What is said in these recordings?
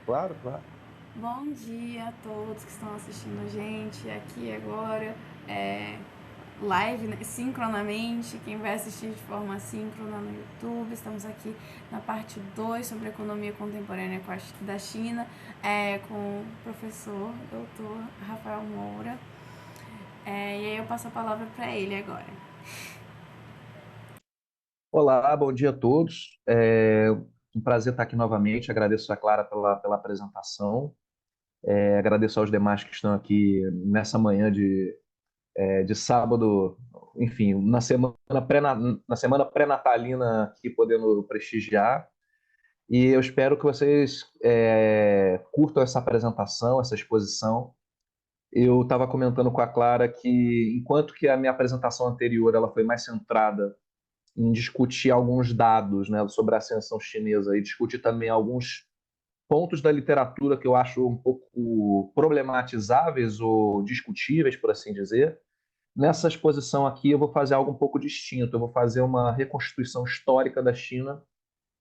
Claro, claro. Bom dia a todos que estão assistindo a gente aqui agora, é, live, né, sincronamente. Quem vai assistir de forma síncrona no YouTube, estamos aqui na parte 2 sobre economia contemporânea da China, com o professor doutor Rafael Moura. E aí eu passo a palavra para ele agora. Olá, bom dia a todos. Um prazer estar aqui novamente. Agradeço a Clara pela apresentação. Agradeço aos demais que estão aqui nessa manhã de sábado, enfim, na semana pré-natalina aqui podendo prestigiar. E eu espero que vocês curtam essa apresentação, essa exposição. Eu estava comentando com a Clara que, enquanto que a minha apresentação anterior ela foi mais centrada em discutir alguns dados, né, sobre a ascensão chinesa e discutir também alguns pontos da literatura que eu acho um pouco problematizáveis ou discutíveis, por assim dizer. Nessa exposição aqui, eu vou fazer algo um pouco distinto. Eu vou fazer uma reconstituição histórica da China,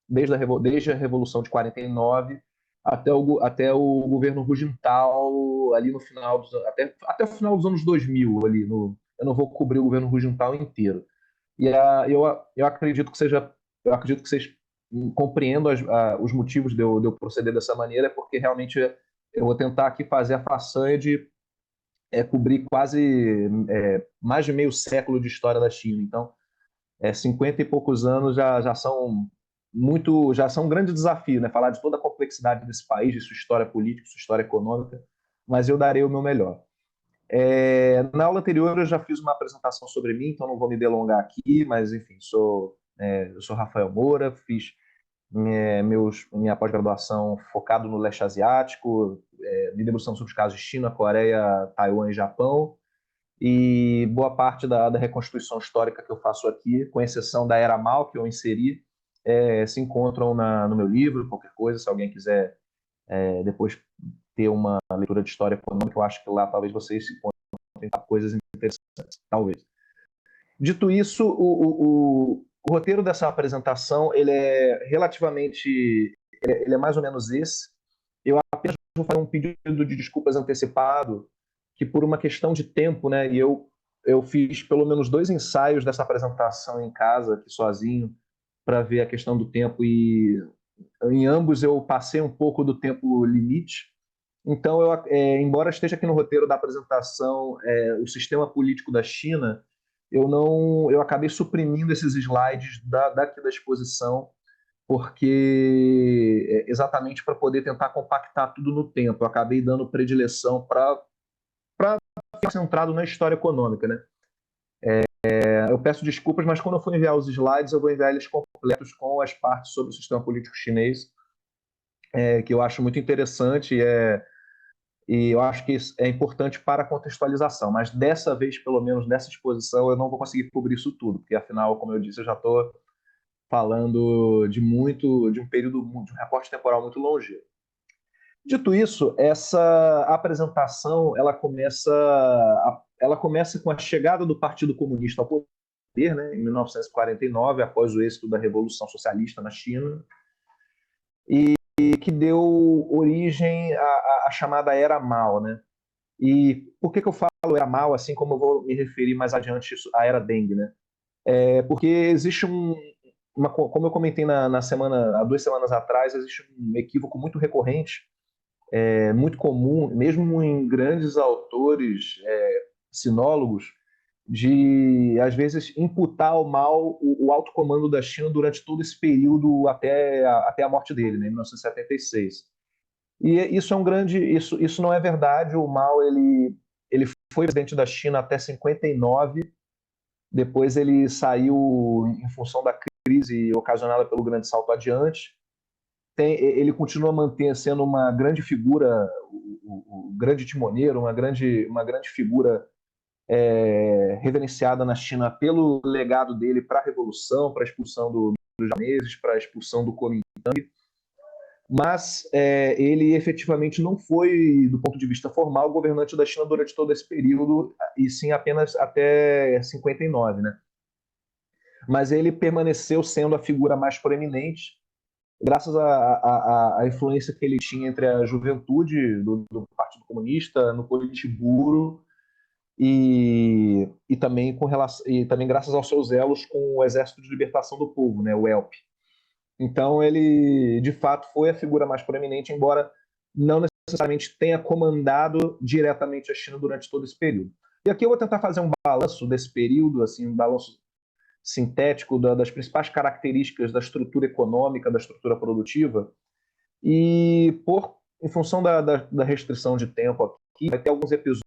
desde a Revolução de 49 até o governo Hu Jintao, ali no final até o final dos anos 2000, ali no, eu não vou cobrir o governo Hu Jintao inteiro. Eu acredito que vocês compreendam os motivos de eu proceder dessa maneira, é porque realmente eu vou tentar aqui fazer a façanha de cobrir quase mais de meio século de história da China. Então, 50 e poucos anos já são um grande desafio, né? Falar de toda a complexidade desse país, de sua história política, sua história econômica, mas eu darei o meu melhor. Na aula anterior eu já fiz uma apresentação sobre mim, então não vou me delongar aqui, mas enfim, eu sou Rafael Moura, fiz minha pós-graduação focado no leste asiático, me debruçando sobre os casos de China, Coreia, Taiwan e Japão, e boa parte da reconstituição histórica que eu faço aqui, com exceção da Era Mao, que eu inseri, se encontram no meu livro, qualquer coisa, se alguém quiser depois ter uma leitura de história econômica, eu acho que lá talvez vocês se encontrem coisas interessantes, talvez. Dito isso, o roteiro dessa apresentação ele é ele é mais ou menos esse. Eu apenas vou fazer um pedido de desculpas antecipado, que por uma questão de tempo, né, eu fiz pelo menos dois ensaios dessa apresentação em casa, aqui sozinho, para ver a questão do tempo, e em ambos eu passei um pouco do tempo limite. Então, embora esteja aqui no roteiro da apresentação o sistema político da China, eu acabei suprimindo esses slides daqui da exposição, porque exatamente para poder tentar compactar tudo no tempo. Eu acabei dando predileção para ficar centrado na história econômica, né? Eu peço desculpas, mas quando eu for enviar os slides, eu vou enviar eles completos com as partes sobre o sistema político chinês, que eu acho muito interessante. E eu acho que isso é importante para a contextualização, mas dessa vez, pelo menos nessa exposição, eu não vou conseguir cobrir isso tudo, porque afinal, como eu disse, eu já estou falando de um período, de um recorte temporal muito longe. Dito isso, essa apresentação ela começa com a chegada do Partido Comunista ao poder, né, em 1949, após o êxito da Revolução Socialista na China, e que deu origem à chamada Era Mao, né? E por que eu falo Era Mao, assim como eu vou me referir mais adiante à Era Deng, né? Porque existe como eu comentei há 2 semanas atrás, existe um equívoco muito recorrente, muito comum, mesmo em grandes autores, sinólogos, de, às vezes, imputar ao Mao o alto comando da China durante todo esse período até a morte dele, né, em 1976. E isso é um grande, isso não é verdade. O Mao ele foi presidente da China até 59. Depois ele saiu em função da crise ocasionada pelo grande salto adiante. Ele continua sendo uma grande figura, o grande timoneiro, uma grande figura reverenciada na China pelo legado dele para a revolução, para a expulsão dos japoneses, para a expulsão do Kuomintang. Mas ele efetivamente não foi, do ponto de vista formal, governante da China durante todo esse período, e sim apenas até 59, né? Mas ele permaneceu sendo a figura mais proeminente, graças à influência que ele tinha entre a juventude do Partido Comunista no Politburo e também e também graças aos seus elos com o Exército de Libertação do Povo, né, o ELP. Então ele, de fato, foi a figura mais proeminente, embora não necessariamente tenha comandado diretamente a China durante todo esse período. E aqui eu vou tentar fazer um balanço desse período, assim, um balanço sintético das principais características da estrutura econômica, da estrutura produtiva, e em função da restrição de tempo aqui, vai ter alguns episódios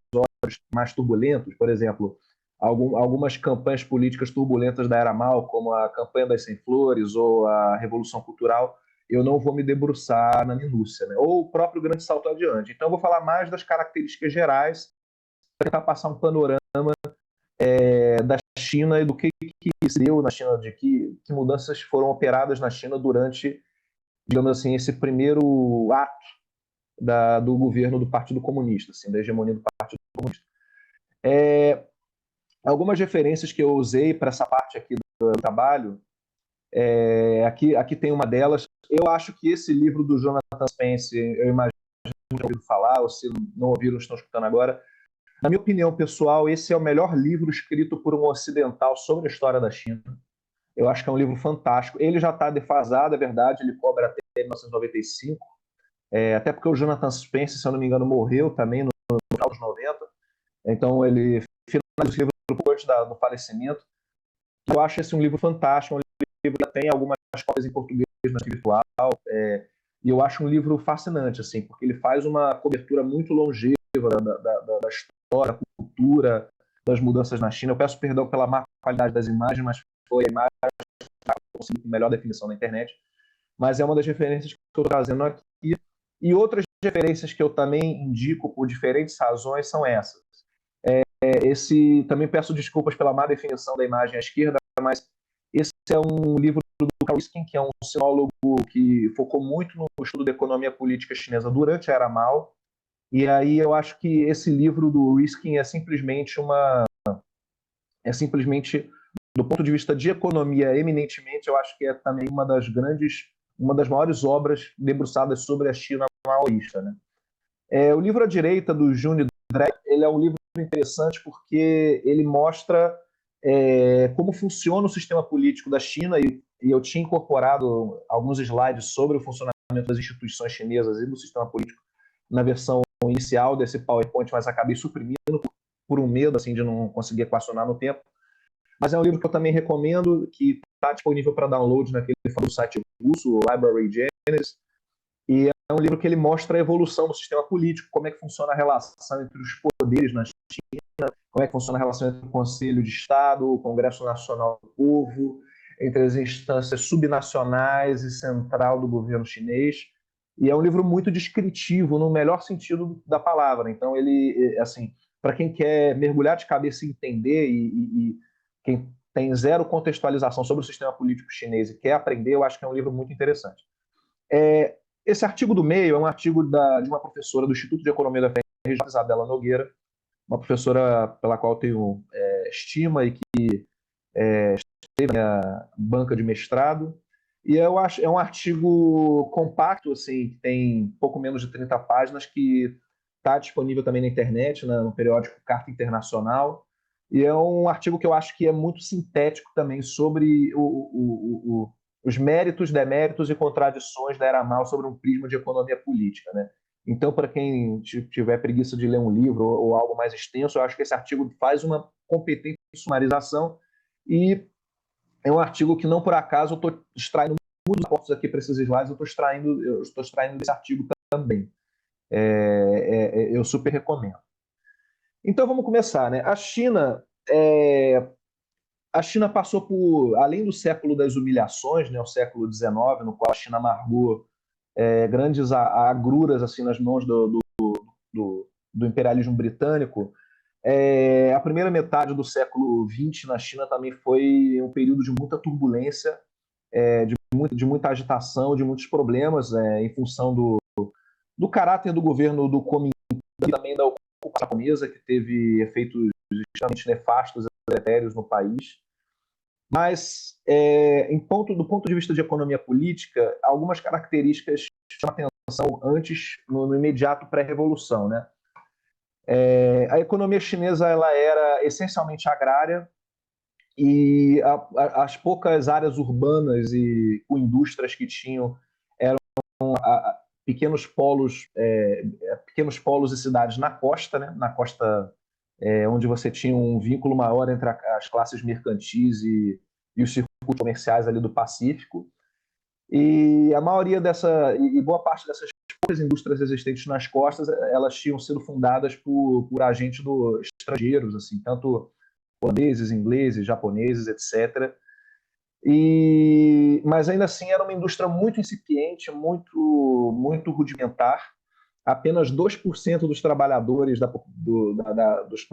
mais turbulentos, por exemplo, algumas campanhas políticas turbulentas da Era Mao, como a campanha das 100 Flores ou a Revolução Cultural, eu não vou me debruçar na minúcia, né? Ou o próprio Grande Salto Adiante. Então, eu vou falar mais das características gerais, para tentar passar um panorama da China e do que se deu na China, de que mudanças foram operadas na China durante, digamos assim, esse primeiro ato do governo do Partido Comunista, assim, da hegemonia do Partido Comunista. Algumas referências que eu usei para essa parte aqui do trabalho, aqui tem uma delas. Eu acho que esse livro do Jonathan Spence, eu imagino que já ouviram falar, ou se não ouviram, estão escutando agora. Na minha opinião pessoal, esse é o melhor livro escrito por um ocidental sobre a história da China. Eu acho que é um livro fantástico. Ele já está defasado, é verdade, ele cobra até 1995, até porque o Jonathan Spence, se eu não me engano, morreu também no final dos 90. Então ele finalizou o livro um pouco antes do falecimento. Eu acho esse um livro fantástico, um livro que tem algumas cópias em português na virtual, e eu acho um livro fascinante, assim, porque ele faz uma cobertura muito longeva da história, da cultura, das mudanças na China. Eu peço perdão pela má qualidade das imagens, mas foi a imagem que eu consegui com melhor definição na internet. Mas é uma das referências que eu estou trazendo aqui. E outras referências que eu também indico por diferentes razões são essas. Também peço desculpas pela má definição da imagem à esquerda, mas esse é um livro do Carl Riskin, que é um sinólogo que focou muito no estudo da economia política chinesa durante a Era Mao. E aí eu acho que esse livro do Riskin é simplesmente do ponto de vista de economia, eminentemente, eu acho que é também uma das maiores obras debruçadas sobre a China maoísta, né? O livro à direita do Juni Drake, ele é um livro interessante porque ele mostra como funciona o sistema político da China, e eu tinha incorporado alguns slides sobre o funcionamento das instituições chinesas e do sistema político na versão inicial desse PowerPoint, mas acabei suprimindo por um medo assim, de não conseguir equacionar no tempo. Mas é um livro que eu também recomendo, que está disponível para download naquele site russo, Library Genesis, e é um livro que ele mostra a evolução do sistema político, como é que funciona a relação entre os poderes na China, como é que funciona a relação entre o Conselho de Estado, o Congresso Nacional do Povo, entre as instâncias subnacionais e central do governo chinês. E é um livro muito descritivo, no melhor sentido da palavra. Então, ele, assim, para quem quer mergulhar de cabeça e entender, e quem tem zero contextualização sobre o sistema político chinês e quer aprender, eu acho que é um livro muito interessante. Esse artigo do meio é um artigo de uma professora do Instituto de Economia da FRJ, Isabela Nogueira, uma professora pela qual tenho estima e que esteve na minha banca de mestrado. E eu acho é um artigo compacto, assim, que tem pouco menos de 30 páginas, que está disponível também na internet, no periódico Carta Internacional. E é um artigo que eu acho que é muito sintético também sobre os méritos, deméritos e contradições da Era Mao sobre um prisma de economia política, né? Então, para quem tiver preguiça de ler um livro ou algo mais extenso, eu acho que esse artigo faz uma competente sumarização, e é um artigo que, não por acaso, eu estou extraindo muitos aportes aqui para esses slides, eu estou extraindo desse artigo também. Eu super recomendo. Então, vamos começar, né? A China passou por, além do século das humilhações, né, o século XIX, no qual a China amargou grandes agruras assim, nas mãos do imperialismo britânico. A primeira metade do século XX na China também foi um período de muita turbulência, de muita agitação, de muitos problemas, em função do caráter do governo do Kuomintang e também da ocupação japonesa, que teve efeitos extremamente nefastos e deletérios no país. Mas, do ponto de vista de economia política, algumas características chamam atenção antes, no imediato pré-revolução, né? A economia chinesa ela era essencialmente agrária e as poucas áreas urbanas e com indústrias que tinham eram pequenos polos, pequenos polos e cidades na costa, né? Na costa, onde você tinha um vínculo maior entre as classes mercantis e os circuitos comerciais ali do Pacífico. E a maioria e boa parte dessas poucas indústrias existentes nas costas, elas tinham sido fundadas por agentes estrangeiros, assim, tanto holandeses, ingleses, japoneses, etc. Mas ainda assim era uma indústria muito incipiente, muito rudimentar. Apenas 2% dos trabalhadores da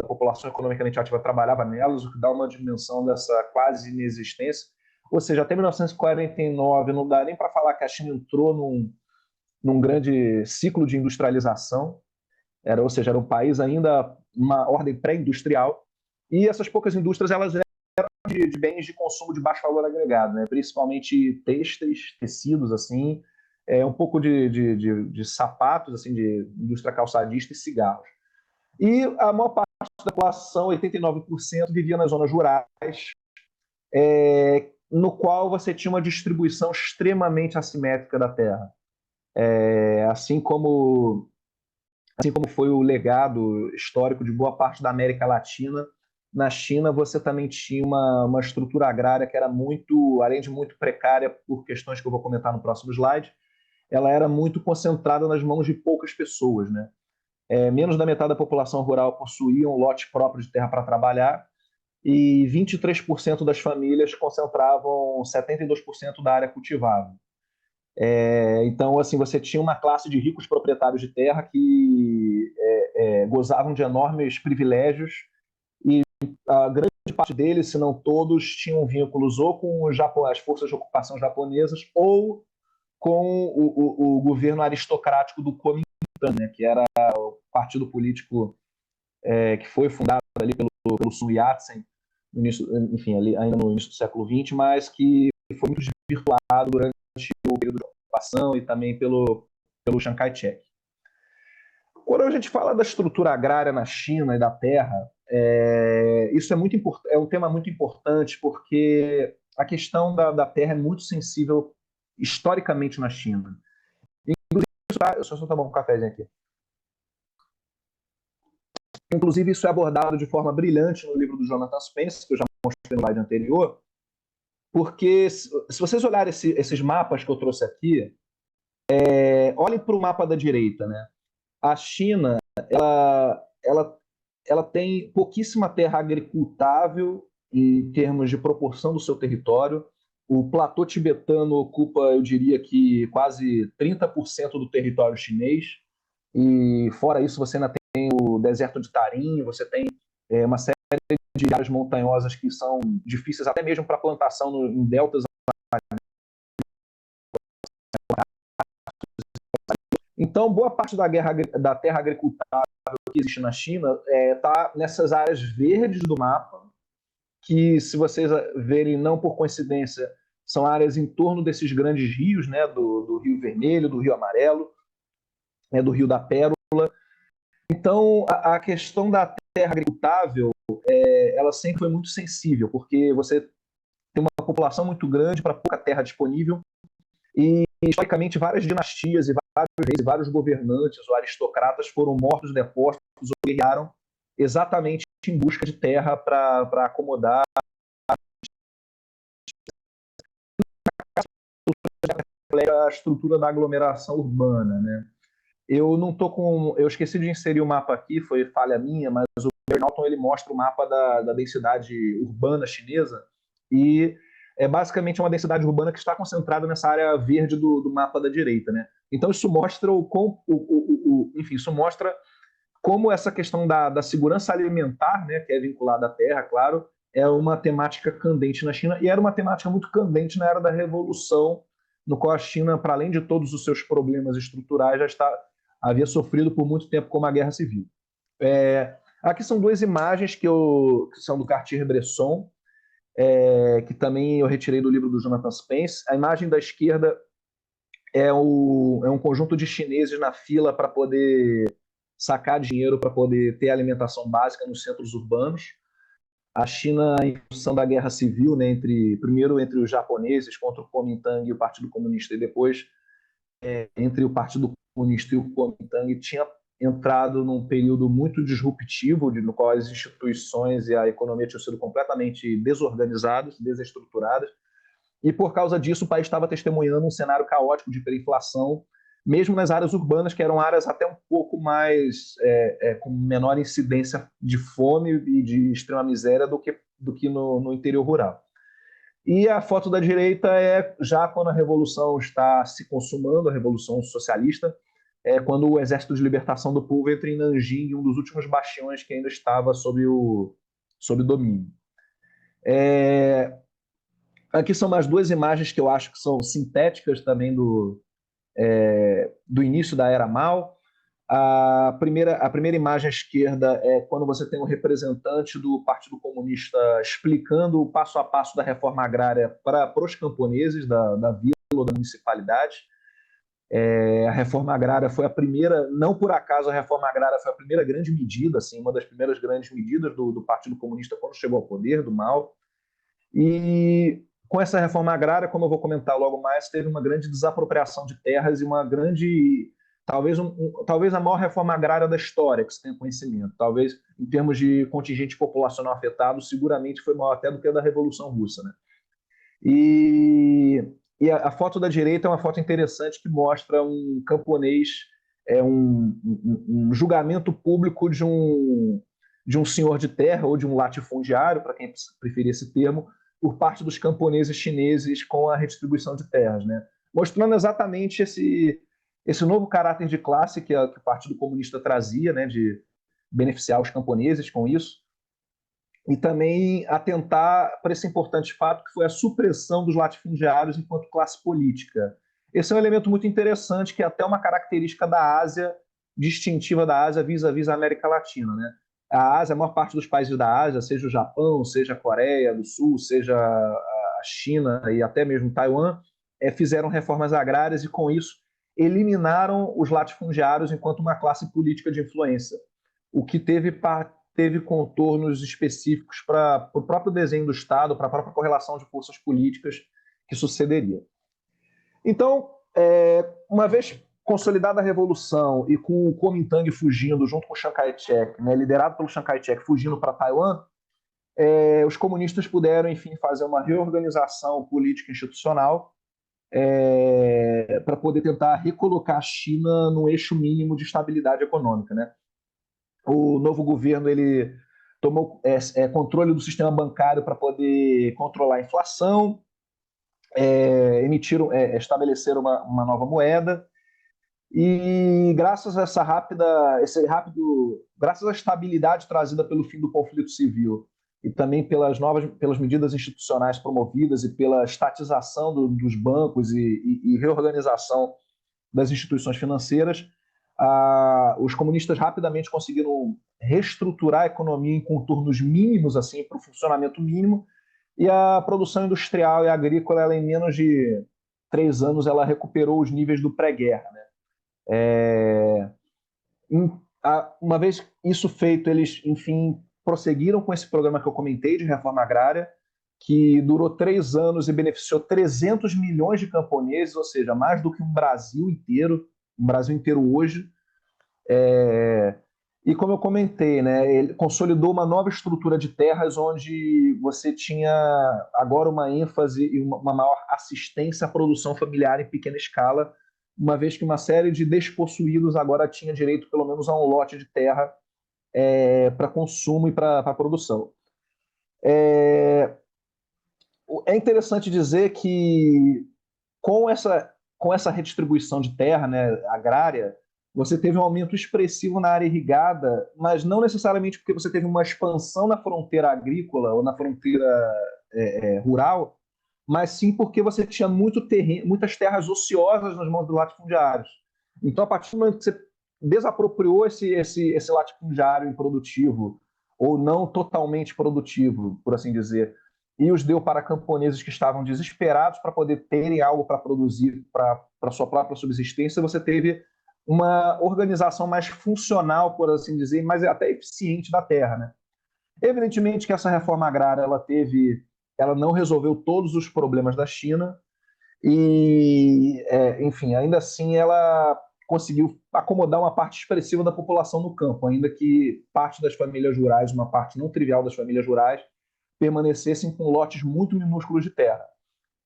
população economicamente ativa trabalhava nelas, o que dá uma dimensão dessa quase inexistência. Ou seja, até 1949 não dá nem para falar que a China entrou num grande ciclo de industrialização, ou seja, era um país ainda uma ordem pré-industrial, e essas poucas indústrias elas eram de bens de consumo de baixo valor agregado, né? Principalmente têxteis, tecidos, assim, um pouco de sapatos, assim, de indústria calçadista e cigarros. E a maior parte da população, 89%, vivia nas zonas rurais, no qual você tinha uma distribuição extremamente assimétrica da terra. Assim como foi o legado histórico de boa parte da América Latina, na China você também tinha uma estrutura agrária que era muito, além de muito precária por questões que eu vou comentar no próximo slide, ela era muito concentrada nas mãos de poucas pessoas, né? Menos da metade da população rural possuía um lote próprio de terra para trabalhar e 23% das famílias concentravam 72% da área cultivável. Então, assim, você tinha uma classe de ricos proprietários de terra que gozavam de enormes privilégios e a grande parte deles, se não todos, tinham vínculos ou com as forças de ocupação japonesas ou com o governo aristocrático do Kuomintang, né, que era o partido político que foi fundado ali pelo Sun Yat-sen, enfim, ali, ainda no início do século XX, mas que foi muito desvirtuado durante o período de ocupação e também pelo Chiang Kai-shek. Quando a gente fala da estrutura agrária na China e da terra, isso é um tema muito importante porque a questão da terra é muito sensível historicamente na China. Inclusive, deixa eu só tomar um cafezinho aqui. Inclusive, isso é abordado de forma brilhante no livro do Jonathan Spence, que eu já mostrei no slide anterior, porque se vocês olharem esses mapas que eu trouxe aqui, olhem para o mapa da direita, né? A China, ela tem pouquíssima terra agricultável em termos de proporção do seu território. O platô tibetano ocupa, eu diria que quase 30% do território chinês. E fora isso, você ainda tem o deserto de Tarim, você tem uma série de áreas montanhosas que são difíceis até mesmo para plantação em deltas. Então, boa parte da terra agricultável que existe na China está nessas áreas verdes do mapa, que, se vocês verem, não por coincidência, são áreas em torno desses grandes rios, né, do Rio Vermelho, do Rio Amarelo, do Rio da Pérola. Então, a questão da terra agricultável, ela sempre foi muito sensível, porque você tem uma população muito grande para pouca terra disponível e, historicamente, várias dinastias e vários reis e vários governantes ou aristocratas foram mortos, depostos ou guerrearam exatamente em busca de terra para acomodar a estrutura da aglomeração urbana, né? Eu esqueci de inserir o mapa aqui, foi falha minha, mas o Bernalton ele mostra o mapa da densidade urbana chinesa e é basicamente uma densidade urbana que está concentrada nessa área verde do mapa da direita, né? Então isso mostra enfim, isso mostra como essa questão da segurança alimentar, né, que é vinculada à terra, claro, é uma temática candente na China e era uma temática muito candente na era da Revolução, no qual a China, para além de todos os seus problemas estruturais, havia sofrido por muito tempo com uma guerra civil. Aqui são duas imagens que são do Cartier-Bresson, que também eu retirei do livro do Jonathan Spence. A imagem da esquerda é um conjunto de chineses na fila para poder sacar dinheiro para poder ter alimentação básica nos centros urbanos. A China, em função da guerra civil, né, primeiro entre os japoneses contra o Kuomintang e o Partido Comunista, e depois entre o Partido Comunista e o Kuomintang, tinha entrado num período muito disruptivo, no qual as instituições e a economia tinham sido completamente desorganizadas, desestruturadas, e por causa disso o país estava testemunhando um cenário caótico de hiperinflação, mesmo nas áreas urbanas, que eram áreas até um pouco mais com menor incidência de fome e de extrema miséria do que no interior rural. E a foto da direita é já quando a revolução está se consumando, a revolução socialista, quando o Exército de Libertação do Povo entra em Nanjing, um dos últimos bastiões que ainda estava sob domínio. Aqui são mais duas imagens que eu acho que são sintéticas também do início da Era Mao. A primeira imagem à esquerda é quando você tem um representante do Partido Comunista explicando o passo a passo da reforma agrária para os camponeses da vila ou da municipalidade. A reforma agrária foi a primeira, não por acaso a reforma agrária foi a primeira grande medida, assim, uma das primeiras grandes medidas do Partido Comunista quando chegou ao poder, do Mao. E com essa reforma agrária, como eu vou comentar logo mais, teve uma grande desapropriação de terras e uma grande, talvez a maior reforma agrária da história que se tem conhecimento. Talvez, em termos de contingente populacional afetado, seguramente foi maior até do que a da Revolução Russa, né? E a foto da direita é uma foto interessante que mostra um camponês, um julgamento público de um senhor de terra ou de um latifundiário, para quem preferir esse termo, por parte dos camponeses chineses com a redistribuição de terras, né? Mostrando exatamente esse novo caráter de classe que o Partido Comunista trazia, né, de beneficiar os camponeses com isso, e também atentar para esse importante fato que foi a supressão dos latifundiários enquanto classe política. Esse é um elemento muito interessante, que é até uma característica da Ásia, distintiva da Ásia vis-à-vis a América Latina, né? A Ásia, a maior parte dos países da Ásia, seja o Japão, seja a Coreia do Sul, seja a China e até mesmo Taiwan, fizeram reformas agrárias e, com isso, eliminaram os latifundiários enquanto uma classe política de influência, o que teve contornos específicos para o próprio desenho do Estado, para a própria correlação de forças políticas que sucederia. Então, uma vez consolidada a revolução e com o Kuomintang fugindo junto com o Chiang Kai-shek, né, liderado pelo Chiang Kai-shek, fugindo para Taiwan, os comunistas puderam, enfim, fazer uma reorganização política institucional para poder tentar recolocar a China no eixo mínimo de estabilidade econômica, né? O novo governo ele tomou controle do sistema bancário para poder controlar a inflação, estabeleceram uma nova moeda, e graças a graças à estabilidade trazida pelo fim do conflito civil e também pelas medidas institucionais promovidas e pela estatização dos bancos e reorganização das instituições financeiras, os comunistas rapidamente conseguiram reestruturar a economia em contornos mínimos, assim, para o funcionamento mínimo, e a produção industrial e agrícola, ela, em menos de 3 anos, ela recuperou os níveis do pré-guerra, né? Uma vez isso feito, eles, enfim, prosseguiram com esse programa que eu comentei de reforma agrária, que durou 3 anos e beneficiou 300 milhões de camponeses, ou seja, mais do que um Brasil inteiro hoje. E como eu comentei, né, ele consolidou uma nova estrutura de terras onde você tinha agora uma ênfase e uma maior assistência à produção familiar em pequena escala, uma vez que uma série de despossuídos agora tinha direito pelo menos a um lote de terra para consumo e para produção. É interessante dizer que com essa redistribuição de terra, né, agrária, você teve um aumento expressivo na área irrigada, mas não necessariamente porque você teve uma expansão na fronteira agrícola ou na fronteira rural, mas sim porque você tinha muitas terras ociosas nas mãos dos latifundiários. Então, a partir do momento que você desapropriou esse latifundiário improdutivo, ou não totalmente produtivo, por assim dizer, e os deu para camponeses que estavam desesperados para poder terem algo para produzir para sua própria subsistência. Você teve uma organização mais funcional, por assim dizer, mas até eficiente da terra, né? Evidentemente que essa reforma agrária ela não resolveu todos os problemas da China e, enfim, ainda assim ela conseguiu acomodar uma parte expressiva da população no campo, ainda que parte das famílias rurais, uma parte não trivial das famílias rurais, permanecessem com lotes muito minúsculos de terra.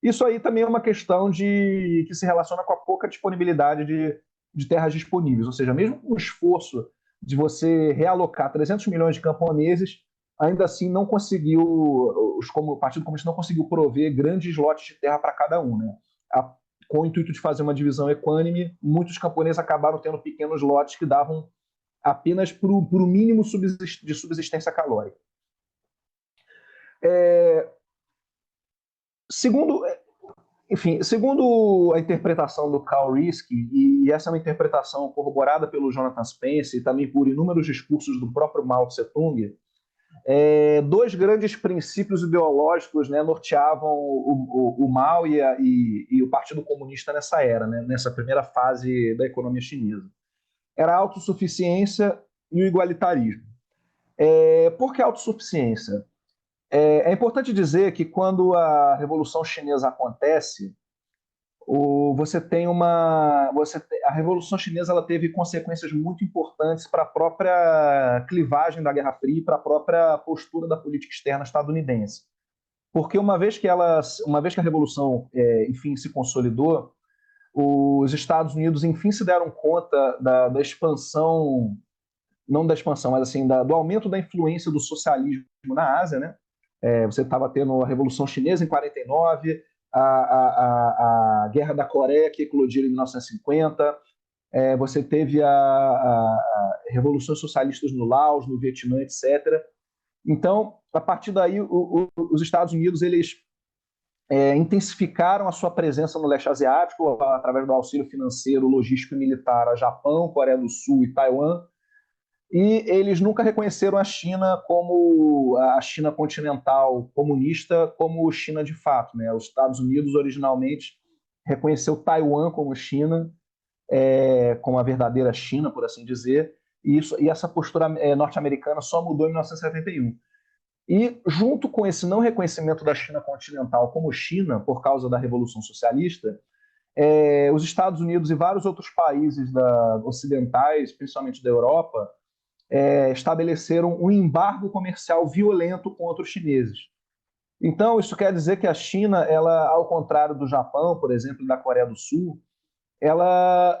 Isso aí também é uma questão que se relaciona com a pouca disponibilidade de terras disponíveis, ou seja, mesmo com o esforço de você realocar 300 milhões de camponeses, ainda assim não conseguiu, o Partido Comunista não conseguiu prover grandes lotes de terra para cada um, né? Com o intuito de fazer uma divisão equânime, muitos camponeses acabaram tendo pequenos lotes que davam apenas para o mínimo de subsistência calórica. Segundo a interpretação do Karl Rifkin, e essa é uma interpretação corroborada pelo Jonathan Spence e também por inúmeros discursos do próprio Mao Tse-tung, dois grandes princípios ideológicos, né, norteavam o Mao e o Partido Comunista nessa era, né, nessa primeira fase da economia chinesa. Era a autossuficiência e o igualitarismo. Por que autossuficiência? É importante dizer que quando a Revolução Chinesa acontece, a Revolução Chinesa ela teve consequências muito importantes para a própria clivagem da Guerra Fria e para a própria postura da política externa estadunidense. Porque uma vez que a Revolução, enfim, se consolidou, os Estados Unidos, enfim, se deram conta da expansão, não da expansão, mas assim, do aumento da influência do socialismo na Ásia, né? Você estava tendo a Revolução Chinesa em 49, a Guerra da Coreia, que eclodiu em 1950, você teve a revoluções socialistas no Laos, no Vietnã, etc. Então, a partir daí, os Estados Unidos eles intensificaram a sua presença no leste asiático através do auxílio financeiro, logístico e militar a Japão, Coreia do Sul e Taiwan. E eles nunca reconheceram a China como a China continental comunista, como China de fato, né? Os Estados Unidos originalmente reconheceu Taiwan como China, como a verdadeira China, por assim dizer, e essa postura norte-americana só mudou em 1971. E junto com esse não reconhecimento da China continental como China, por causa da Revolução Socialista, os Estados Unidos e vários outros países ocidentais, principalmente da Europa, estabeleceram um embargo comercial violento contra os chineses. Então, isso quer dizer que a China, ela, ao contrário do Japão, por exemplo, e da Coreia do Sul, ela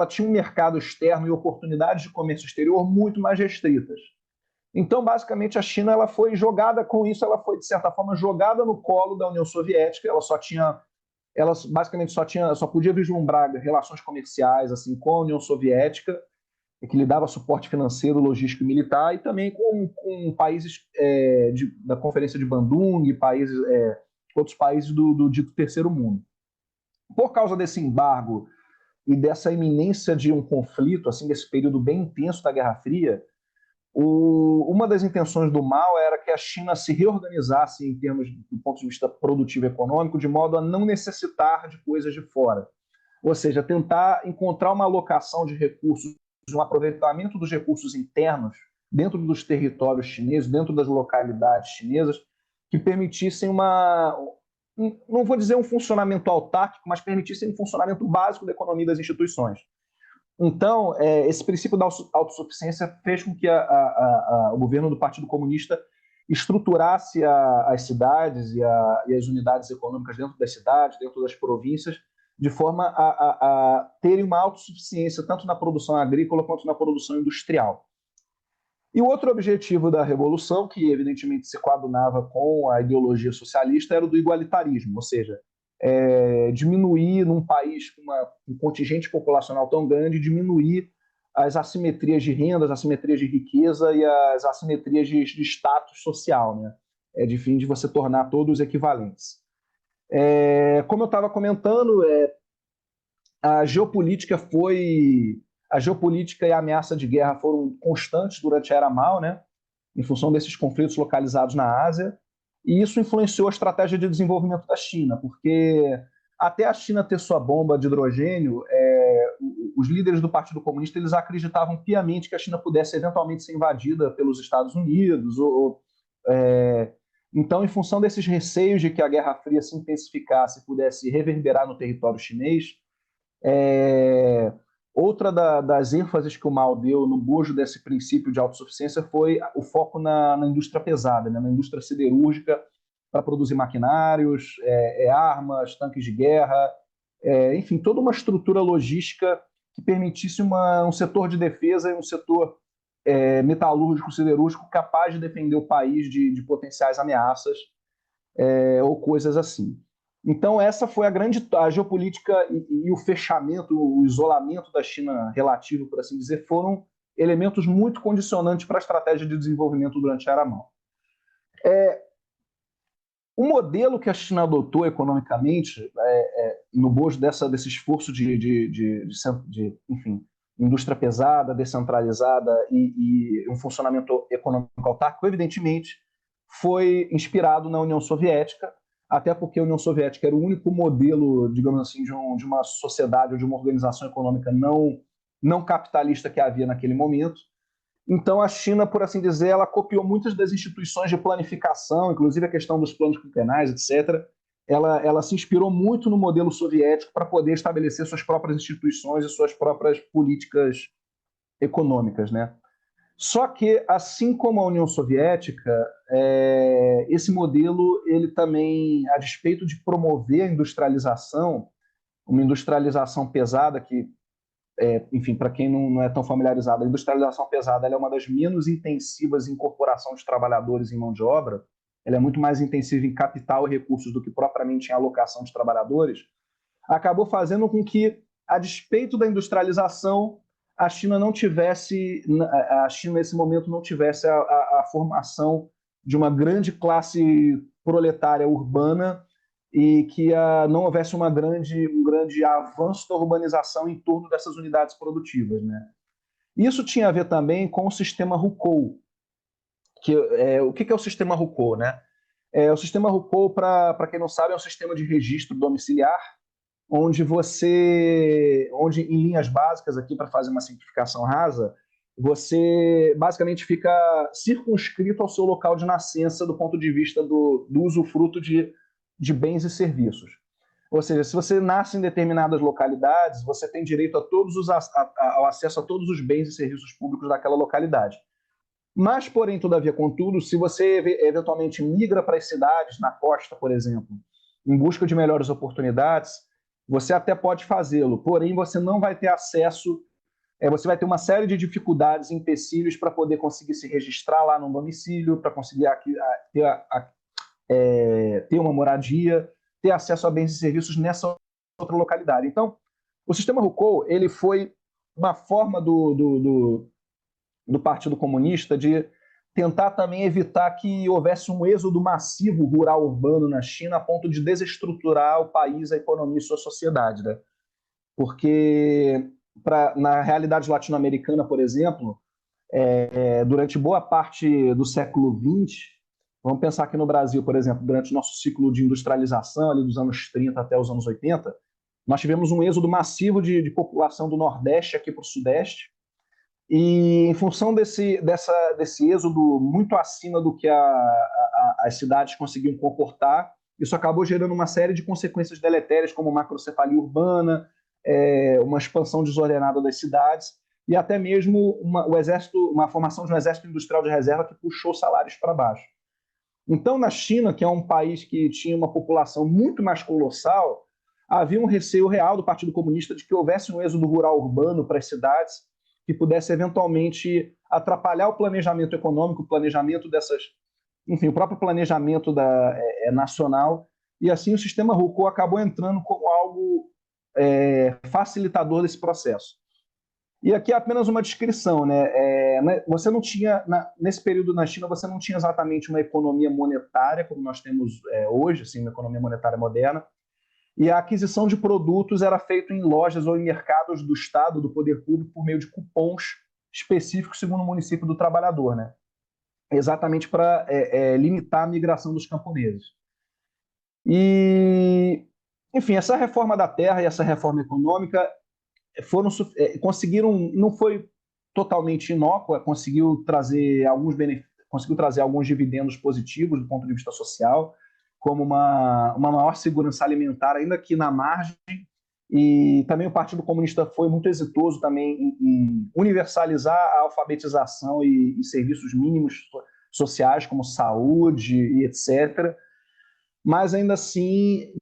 tinha um mercado externo e oportunidades de comércio exterior muito mais restritas. Então, basicamente, a China ela foi jogada com isso, ela foi, de certa forma, jogada no colo da União Soviética, ela basicamente só podia vislumbrar relações comerciais assim, com a União Soviética, que lhe dava suporte financeiro, logístico e militar, e também com países da Conferência de Bandung, outros países do dito terceiro mundo. Por causa desse embargo e dessa iminência de um conflito, assim, desse período bem intenso da Guerra Fria, uma das intenções do Mao era que a China se reorganizasse em termos do ponto de vista produtivo e econômico, de modo a não necessitar de coisas de fora. Ou seja, tentar encontrar uma alocação de recursos, um aproveitamento dos recursos internos dentro dos territórios chineses, dentro das localidades chinesas, que permitissem não vou dizer um funcionamento autárquico, mas permitissem um funcionamento básico da economia e das instituições. Então, esse princípio da autossuficiência fez com que o governo do Partido Comunista estruturasse as cidades e as unidades econômicas dentro das cidades, dentro das províncias, de forma a terem uma autossuficiência tanto na produção agrícola quanto na produção industrial. E o outro objetivo da Revolução, que evidentemente se coadunava com a ideologia socialista, era o do igualitarismo, ou seja, diminuir num país com um contingente populacional tão grande, diminuir as assimetrias de renda, as assimetrias de riqueza e as assimetrias de status social, né? De fim de você tornar todos equivalentes. Como eu estava comentando, a geopolítica e a ameaça de guerra foram constantes durante a era Mao, né? Em função desses conflitos localizados na Ásia. e isso influenciou a estratégia de desenvolvimento da China, porque até a China ter sua bomba de hidrogênio, os líderes do Partido Comunista eles acreditavam piamente que a China pudesse eventualmente ser invadida pelos Estados Unidos. Então, em função desses receios de que a Guerra Fria se intensificasse e pudesse reverberar no território chinês, outra das ênfases que o Mao deu no bojo desse princípio de autossuficiência foi o foco na indústria pesada, né, na indústria siderúrgica, para produzir maquinários, armas, tanques de guerra, enfim, toda uma estrutura logística que permitisse um setor de defesa e um setor metalúrgico, siderúrgico capaz de defender o país de potenciais ameaças ou coisas assim. Então, essa foi a geopolítica e o fechamento, o isolamento da China relativo, por assim dizer, foram elementos muito condicionantes para a estratégia de desenvolvimento durante a Era Mao. O modelo que a China adotou economicamente, no bojo desse esforço enfim, indústria pesada, descentralizada e um funcionamento econômico autárquico, evidentemente, foi inspirado na União Soviética, até porque a União Soviética era o único modelo, digamos assim, de uma sociedade ou de uma organização econômica não capitalista que havia naquele momento. Então, a China, por assim dizer, ela copiou muitas das instituições de planificação, inclusive a questão dos planos quinquenais, etc. Ela se inspirou muito no modelo soviético para poder estabelecer suas próprias instituições e suas próprias políticas econômicas, né? Só que, assim como a União Soviética, esse modelo, ele também, a despeito de promover a industrialização, uma industrialização pesada que, enfim, para quem não é tão familiarizado, a industrialização pesada ela é uma das menos intensivas em incorporação de trabalhadores em mão de obra, ela é muito mais intensiva em capital e recursos do que propriamente em alocação de trabalhadores, acabou fazendo com que, a despeito da industrialização, a China nesse momento não tivesse a formação de uma grande classe proletária urbana e que não houvesse um grande avanço da urbanização em torno dessas unidades produtivas, né? Isso tinha a ver também com o sistema Hukou. O que é o sistema Hukou, né? O sistema Hukou, para quem não sabe, é um sistema de registro domiciliar, onde em linhas básicas, aqui para fazer uma simplificação rasa, você basicamente fica circunscrito ao seu local de nascença do ponto de vista do usufruto de bens e serviços. Ou seja, se você nasce em determinadas localidades, você tem direito ao acesso a todos os bens e serviços públicos daquela localidade. Mas, porém, todavia, contudo, se você eventualmente migra para as cidades, na costa, por exemplo, em busca de melhores oportunidades, você até pode fazê-lo, porém você não vai ter acesso, você vai ter uma série de dificuldades e empecilhos para poder conseguir se registrar lá no domicílio, para conseguir ter uma moradia, ter acesso a bens e serviços nessa outra localidade. Então, o sistema Hukou, ele foi uma forma do Partido Comunista de tentar também evitar que houvesse um êxodo massivo rural-urbano na China a ponto de desestruturar o país, a economia e sua sociedade, né? Porque na realidade latino-americana, por exemplo, durante boa parte do século XX, vamos pensar aqui no Brasil, por exemplo, durante o nosso ciclo de industrialização, ali dos anos 30 até os anos 80, nós tivemos um êxodo massivo de população do Nordeste aqui para o Sudeste, e em função desse êxodo muito acima do que as cidades conseguiam comportar, isso acabou gerando uma série de consequências deletérias, como macrocefalia urbana, uma expansão desordenada das cidades, e até mesmo uma formação de um exército industrial de reserva que puxou salários para baixo. Então, na China, que é um país que tinha uma população muito mais colossal, havia um receio real do Partido Comunista de que houvesse um êxodo rural-urbano para as cidades, que pudesse eventualmente atrapalhar o planejamento econômico, o planejamento enfim, o próprio planejamento nacional, e assim o sistema Hukou acabou entrando como algo facilitador desse processo. E aqui é apenas uma descrição, né? Você não tinha, nesse período na China, você não tinha exatamente uma economia monetária, como nós temos hoje, assim, uma economia monetária moderna, e a aquisição de produtos era feita em lojas ou em mercados do Estado, do poder público, por meio de cupons específicos segundo o município do trabalhador, né? exatamente para limitar a migração dos camponeses. E, enfim, essa reforma da terra e essa reforma econômica conseguiram, não foi totalmente inócua, conseguiu trazer alguns dividendos positivos do ponto de vista social, como uma maior segurança alimentar, ainda que na margem, e também o Partido Comunista foi muito exitoso também em universalizar a alfabetização e serviços mínimos sociais, como saúde e etc. Mas ainda assim,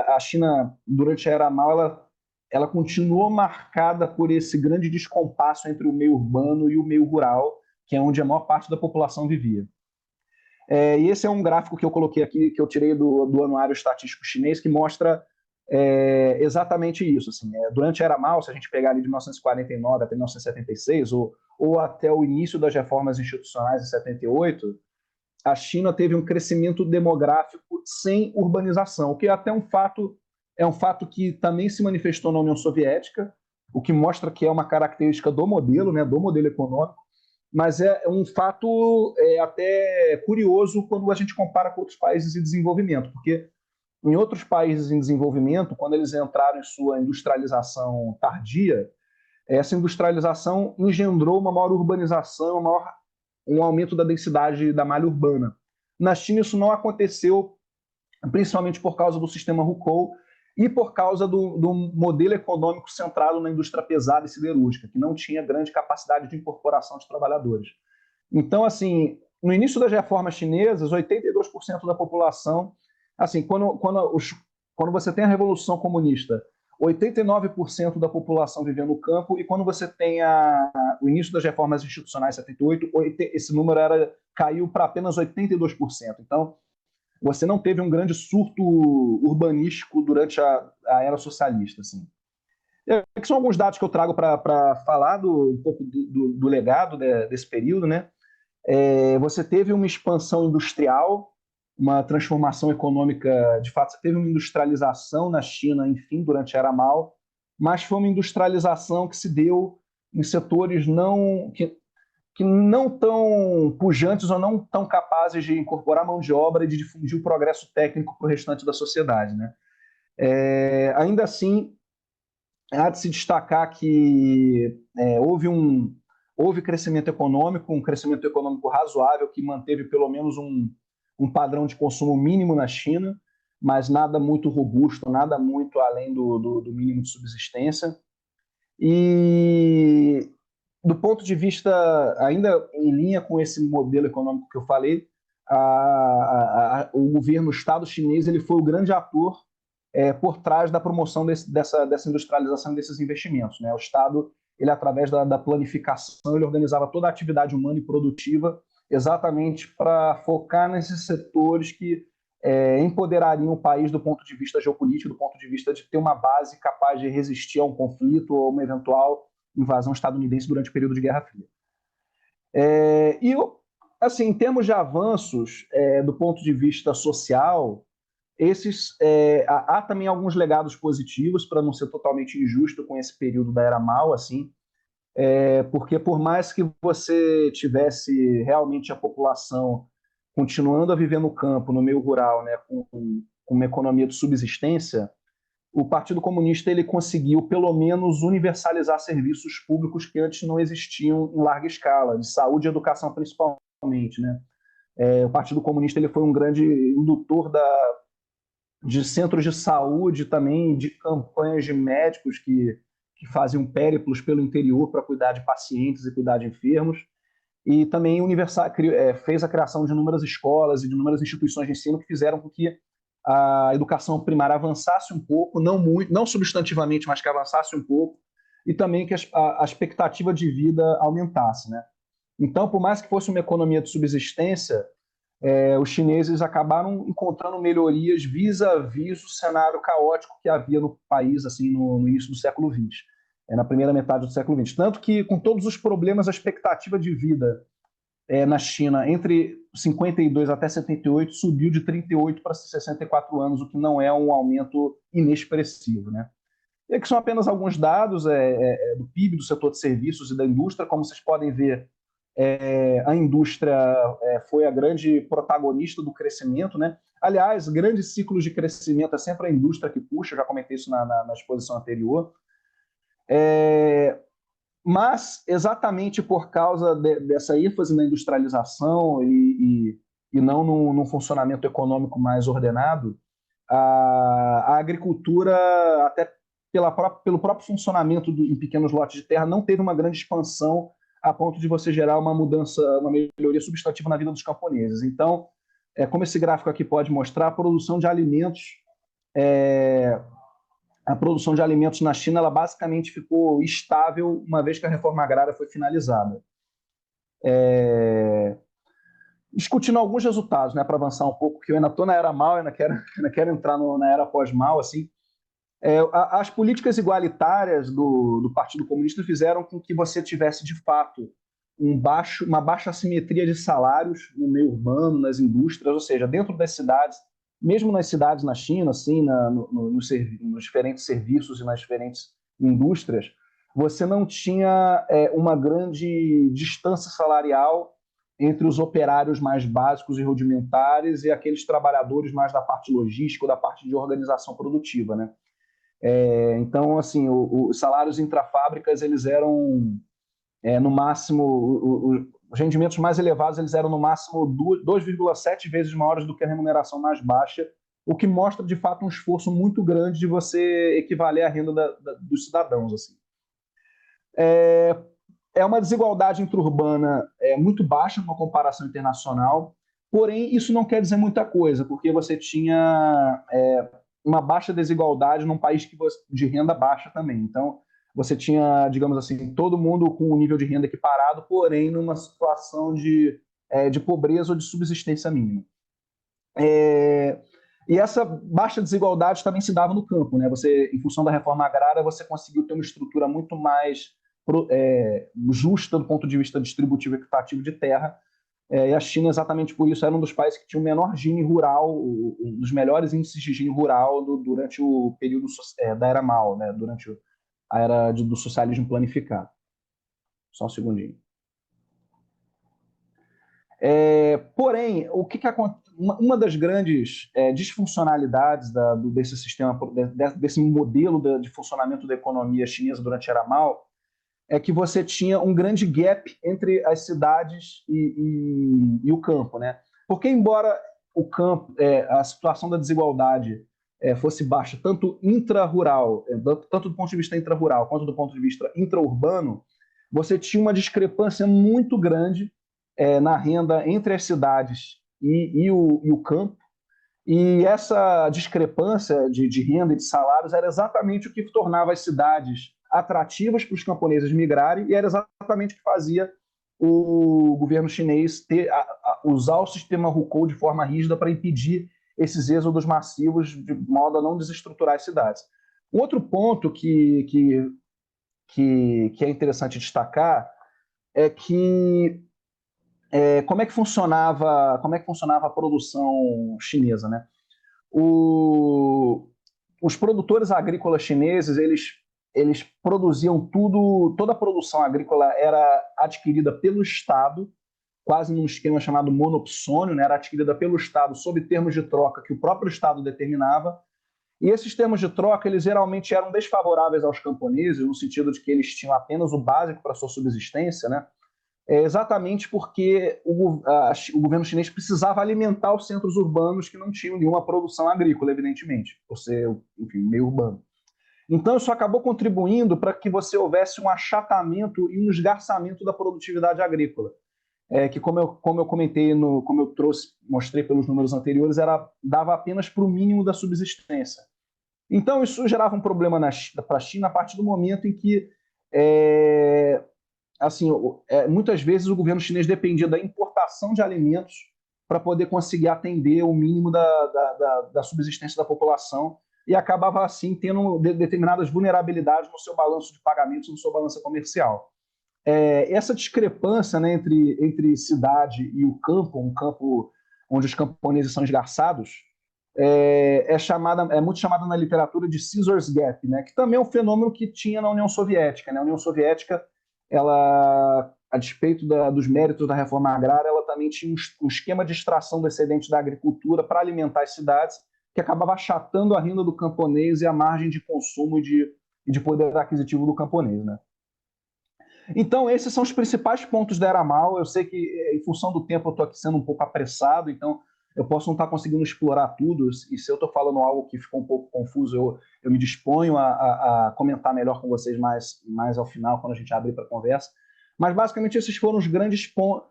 a China, durante a Era Mao, ela continuou marcada por esse grande descompasso entre o meio urbano e o meio rural, que é onde a maior parte da população vivia. E esse é um gráfico que eu coloquei aqui, que eu tirei do Anuário Estatístico Chinês, que mostra exatamente isso. Assim, durante a Era Mao, se a gente pegar ali de 1949 até 1976, ou até o início das reformas institucionais em 78, a China teve um crescimento demográfico sem urbanização, o que é um fato que também se manifestou na União Soviética, o que mostra que é uma característica do modelo, né, do modelo econômico, mas é um fato até curioso quando a gente compara com outros países em desenvolvimento, porque em outros países em desenvolvimento, quando eles entraram em sua industrialização tardia, essa industrialização engendrou uma maior urbanização, um aumento da densidade da malha urbana. Na China isso não aconteceu, principalmente por causa do sistema Hukou e por causa do modelo econômico centrado na indústria pesada e siderúrgica, que não tinha grande capacidade de incorporação de trabalhadores. Então, assim, no início das reformas chinesas, 82% da população, assim, quando você tem a Revolução Comunista, 89% da população vivia no campo, e quando você tem o início das reformas institucionais, 78, esse número caiu para apenas 82%. Então, você não teve um grande surto urbanístico durante a era socialista. Assim. Que são alguns dados que eu trago para falar um pouco do legado desse período, né? Você teve uma expansão industrial, uma transformação econômica, de fato, você teve uma industrialização na China, enfim, durante a Era Mao, mas foi uma industrialização que se deu em setores que não tão pujantes ou não tão capazes de incorporar mão de obra e de difundir o progresso técnico para o restante da sociedade. Né? Ainda assim, há de se destacar que houve crescimento econômico, um crescimento econômico razoável que manteve pelo menos um padrão de consumo mínimo na China, mas nada muito robusto, nada muito além do mínimo de subsistência. E do ponto de vista, ainda em linha com esse modelo econômico que eu falei, o governo, o Estado chinês, ele foi o grande ator por trás da promoção dessa industrialização desses investimentos. Né? O Estado, ele através da planificação, ele organizava toda a atividade humana e produtiva exatamente para focar nesses setores que empoderariam o país do ponto de vista geopolítico, do ponto de vista de ter uma base capaz de resistir a um conflito ou uma eventual invasão estadunidense durante o período de Guerra Fria. Assim, em termos de avanços do ponto de vista social, há também alguns legados positivos, para não ser totalmente injusto com esse período da Era Mao, assim, porque por mais que você tivesse realmente a população continuando a viver no campo, no meio rural, né, com uma economia de subsistência, o Partido Comunista ele conseguiu, pelo menos, universalizar serviços públicos que antes não existiam em larga escala, de saúde e educação principalmente. Né? O Partido Comunista ele foi um grande indutor de centros de saúde também, de campanhas de médicos que faziam périplos pelo interior para cuidar de pacientes e cuidar de enfermos, e também fez a criação de inúmeras escolas e de inúmeras instituições de ensino que fizeram com que a educação primária avançasse um pouco, não muito, não substantivamente, mas que avançasse um pouco, e também que a expectativa de vida aumentasse. Né? Então, por mais que fosse uma economia de subsistência, os chineses acabaram encontrando melhorias vis-à-vis o cenário caótico que havia no país assim no início do século XX, na primeira metade do século XX. Tanto que, com todos os problemas, a expectativa de vida na China, entre 52 até 78, subiu de 38 para 64 anos, o que não é um aumento inexpressivo. Né? E aqui são apenas alguns dados do PIB, do setor de serviços e da indústria. Como vocês podem ver, a indústria foi a grande protagonista do crescimento, né? Aliás, grandes ciclos de crescimento é sempre a indústria que puxa, já comentei isso na exposição anterior. Mas, exatamente por causa dessa ênfase na industrialização e não num funcionamento econômico mais ordenado, a agricultura, até pelo próprio funcionamento em pequenos lotes de terra, não teve uma grande expansão a ponto de você gerar uma mudança, uma melhoria substantiva na vida dos camponeses. Então, como esse gráfico aqui pode mostrar, a produção de alimentos na China ela basicamente ficou estável uma vez que a reforma agrária foi finalizada. Discutindo alguns resultados, né, para avançar um pouco, que eu ainda estou na era Mao, ainda quero entrar na era pós-Mao, assim. As políticas igualitárias do Partido Comunista fizeram com que você tivesse, de fato, uma baixa assimetria de salários no meio urbano, nas indústrias, ou seja, dentro das cidades, mesmo nas cidades na China, assim, nos diferentes serviços e nas diferentes indústrias, você não tinha uma grande distância salarial entre os operários mais básicos e rudimentares e aqueles trabalhadores mais da parte logística ou da parte de organização produtiva, né? Então, assim, os salários intrafábricas, eles eram, no máximo, os rendimentos mais elevados, eles eram, no máximo, 2,7 vezes maiores do que a remuneração mais baixa, o que mostra, de fato, um esforço muito grande de você equivaler à renda dos cidadãos, assim. É uma desigualdade intra-urbana muito baixa numa comparação internacional, porém, isso não quer dizer muita coisa, porque você tinha uma baixa desigualdade num país de renda baixa também. Então, você tinha, digamos assim, todo mundo com um nível de renda equiparado, porém numa situação de pobreza ou de subsistência mínima. E essa baixa desigualdade também se dava no campo, né? Você, em função da reforma agrária, você conseguiu ter uma estrutura muito mais justa do ponto de vista distributivo e equitativo de terra. E a China, exatamente por isso, era um dos países que tinha o menor Gini rural, um dos melhores índices de Gini rural durante o período da era Mao, né? Durante a era do socialismo planificado. Só um segundinho. Porém, uma das grandes disfuncionalidades desse sistema, desse modelo de funcionamento da economia chinesa durante a era Mao, é que você tinha um grande gap entre as cidades e o campo, né? Porque, embora o campo, a situação da desigualdade fosse baixa, tanto intra-rural, tanto do ponto de vista intra-rural quanto do ponto de vista intra-urbano, você tinha uma discrepância muito grande na renda entre as cidades e o campo, e essa discrepância de renda e de salários era exatamente o que tornava as cidades atrativas para os camponeses migrarem, e era exatamente o que fazia o governo chinês usar o sistema Hukou de forma rígida para impedir esses êxodos massivos, de modo a não desestruturar as cidades. Um outro ponto que é interessante destacar é que como é que funcionava a produção chinesa, né? Os produtores agrícolas chineses, eles produziam toda a produção agrícola era adquirida pelo Estado, quase num esquema chamado monopsônio, né? Era adquirida pelo Estado sob termos de troca que o próprio Estado determinava, e esses termos de troca, eles geralmente eram desfavoráveis aos camponeses, no sentido de que eles tinham apenas o básico para sua subsistência, né? Exatamente porque o governo chinês precisava alimentar os centros urbanos que não tinham nenhuma produção agrícola, evidentemente, por ser, enfim, meio urbano. Então, isso acabou contribuindo para que você houvesse um achatamento e um esgarçamento da produtividade agrícola, que, como eu comentei, como eu mostrei pelos números anteriores, dava apenas para o mínimo da subsistência. Então, isso gerava um problema para a China a partir do momento em que assim, muitas vezes o governo chinês dependia da importação de alimentos para poder conseguir atender o mínimo da subsistência da população, e acabava, assim, tendo determinadas vulnerabilidades no seu balanço de pagamentos, no seu balanço comercial. Essa discrepância, né, entre cidade e o campo, um campo onde os camponeses são esgarçados, é muito chamada na literatura de scissors gap, né, que também é um fenômeno que tinha na União Soviética, né? A União Soviética ela, a despeito dos méritos da reforma agrária, ela também tinha um esquema de extração do excedente da agricultura para alimentar as cidades, que acabava achatando a renda do camponês e a margem de consumo e de poder aquisitivo do camponês, né? Então, esses são os principais pontos da Era Mal. Eu sei que, em função do tempo, eu estou aqui sendo um pouco apressado, então eu posso não estar conseguindo explorar tudo, e se eu estou falando algo que ficou um pouco confuso, eu me disponho a comentar melhor com vocês mais ao final, quando a gente abrir para a conversa. Mas, basicamente, esses foram os grandes pontos.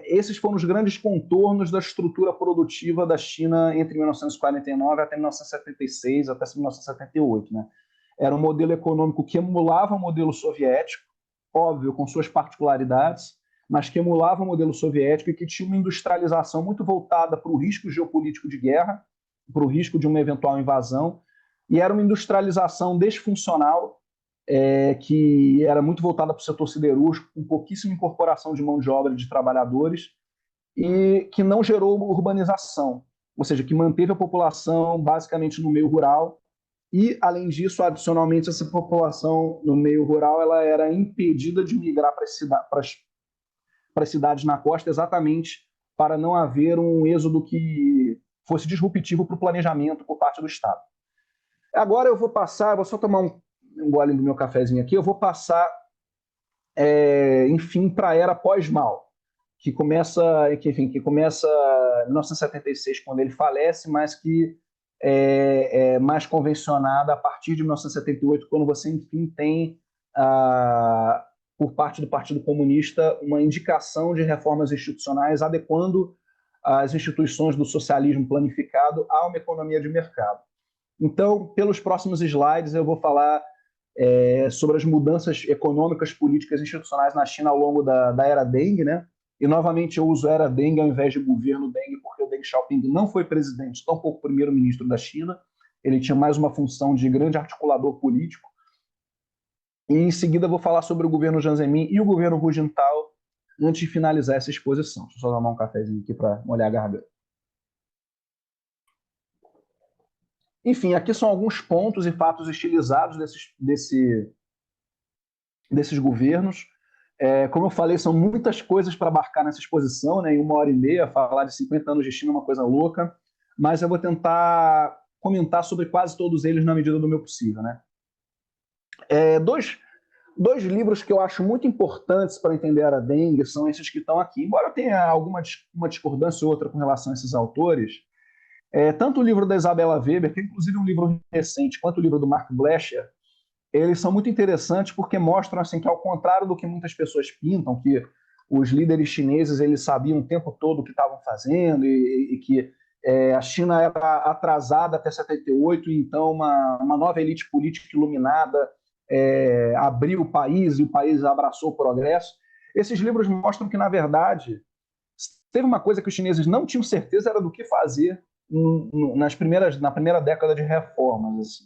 Esses foram os grandes contornos da estrutura produtiva da China entre 1949 até 1976, até 1978. Né? Era um modelo econômico que emulava o modelo soviético, óbvio, com suas particularidades, mas que emulava o modelo soviético e que tinha uma industrialização muito voltada para o risco geopolítico de guerra, para o risco de uma eventual invasão, e era uma industrialização desfuncional, que era muito voltada para o setor siderúrgico, com pouquíssima incorporação de mão de obra de trabalhadores, e que não gerou urbanização, ou seja, que manteve a população basicamente no meio rural. E, além disso, adicionalmente, essa população no meio rural ela era impedida de migrar para as cidades na costa, exatamente para não haver um êxodo que fosse disruptivo para o planejamento por parte do Estado. Agora eu vou só tomar um gole do meu cafezinho aqui, eu vou passar, enfim, para a era pós-Mao, que começa em 1976, quando ele falece, mas que é mais convencionada a partir de 1978, quando você, enfim, tem, por parte do Partido Comunista, uma indicação de reformas institucionais adequando as instituições do socialismo planificado a uma economia de mercado. Então, pelos próximos slides, eu vou falar sobre as mudanças econômicas, políticas e institucionais na China ao longo da era Deng, né? E, novamente, eu uso era Deng ao invés de governo Deng, porque o Deng Xiaoping não foi presidente, tampouco primeiro-ministro da China. Ele tinha mais uma função de grande articulador político. E, em seguida, eu vou falar sobre o governo Jiang Zemin e o governo Hu Jintao, antes de finalizar essa exposição. Deixa eu só tomar um cafezinho aqui para molhar a garganta. Enfim, aqui são alguns pontos e fatos estilizados desses governos. Como eu falei, são muitas coisas para abarcar nessa exposição, né? Em 1h30, falar de 50 anos de China é uma coisa louca, mas eu vou tentar comentar sobre quase todos eles na medida do meu possível, né? Dois livros que eu acho muito importantes para entender a Deng são esses que estão aqui. Embora eu tenha uma discordância ou outra com relação a esses autores, tanto o livro da Isabella Weber, que é inclusive um livro recente, quanto o livro do Mark Blecher, eles são muito interessantes porque mostram assim, que, ao contrário do que muitas pessoas pintam, que os líderes chineses eles sabiam o tempo todo o que estavam fazendo e que a China era atrasada até 78, e então uma nova elite política iluminada abriu o país e o país abraçou o progresso. Esses livros mostram que, na verdade, teve uma coisa que os chineses não tinham certeza, era do que fazer na primeira década de reformas. Assim.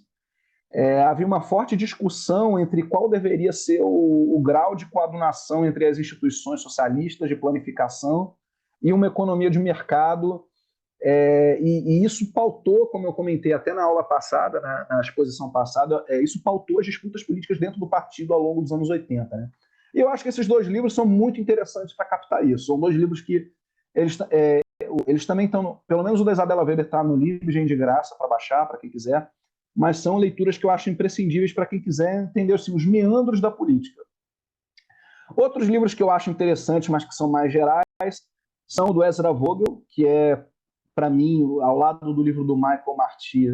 Havia uma forte discussão entre qual deveria ser o grau de coadunação entre as instituições socialistas de planificação e uma economia de mercado, e isso pautou, como eu comentei até na aula passada, na exposição passada, isso pautou as disputas políticas dentro do partido ao longo dos anos 80. Né? E eu acho que esses dois livros são muito interessantes para captar isso. São dois livros que eles também estão, pelo menos o da Isabella Weber está no Libgen de graça para baixar, para quem quiser, mas são leituras que eu acho imprescindíveis para quem quiser entender assim, os meandros da política. Outros livros que eu acho interessantes, mas que são mais gerais, são o do Ezra Vogel, que é, para mim, ao lado do livro do Michael Marty,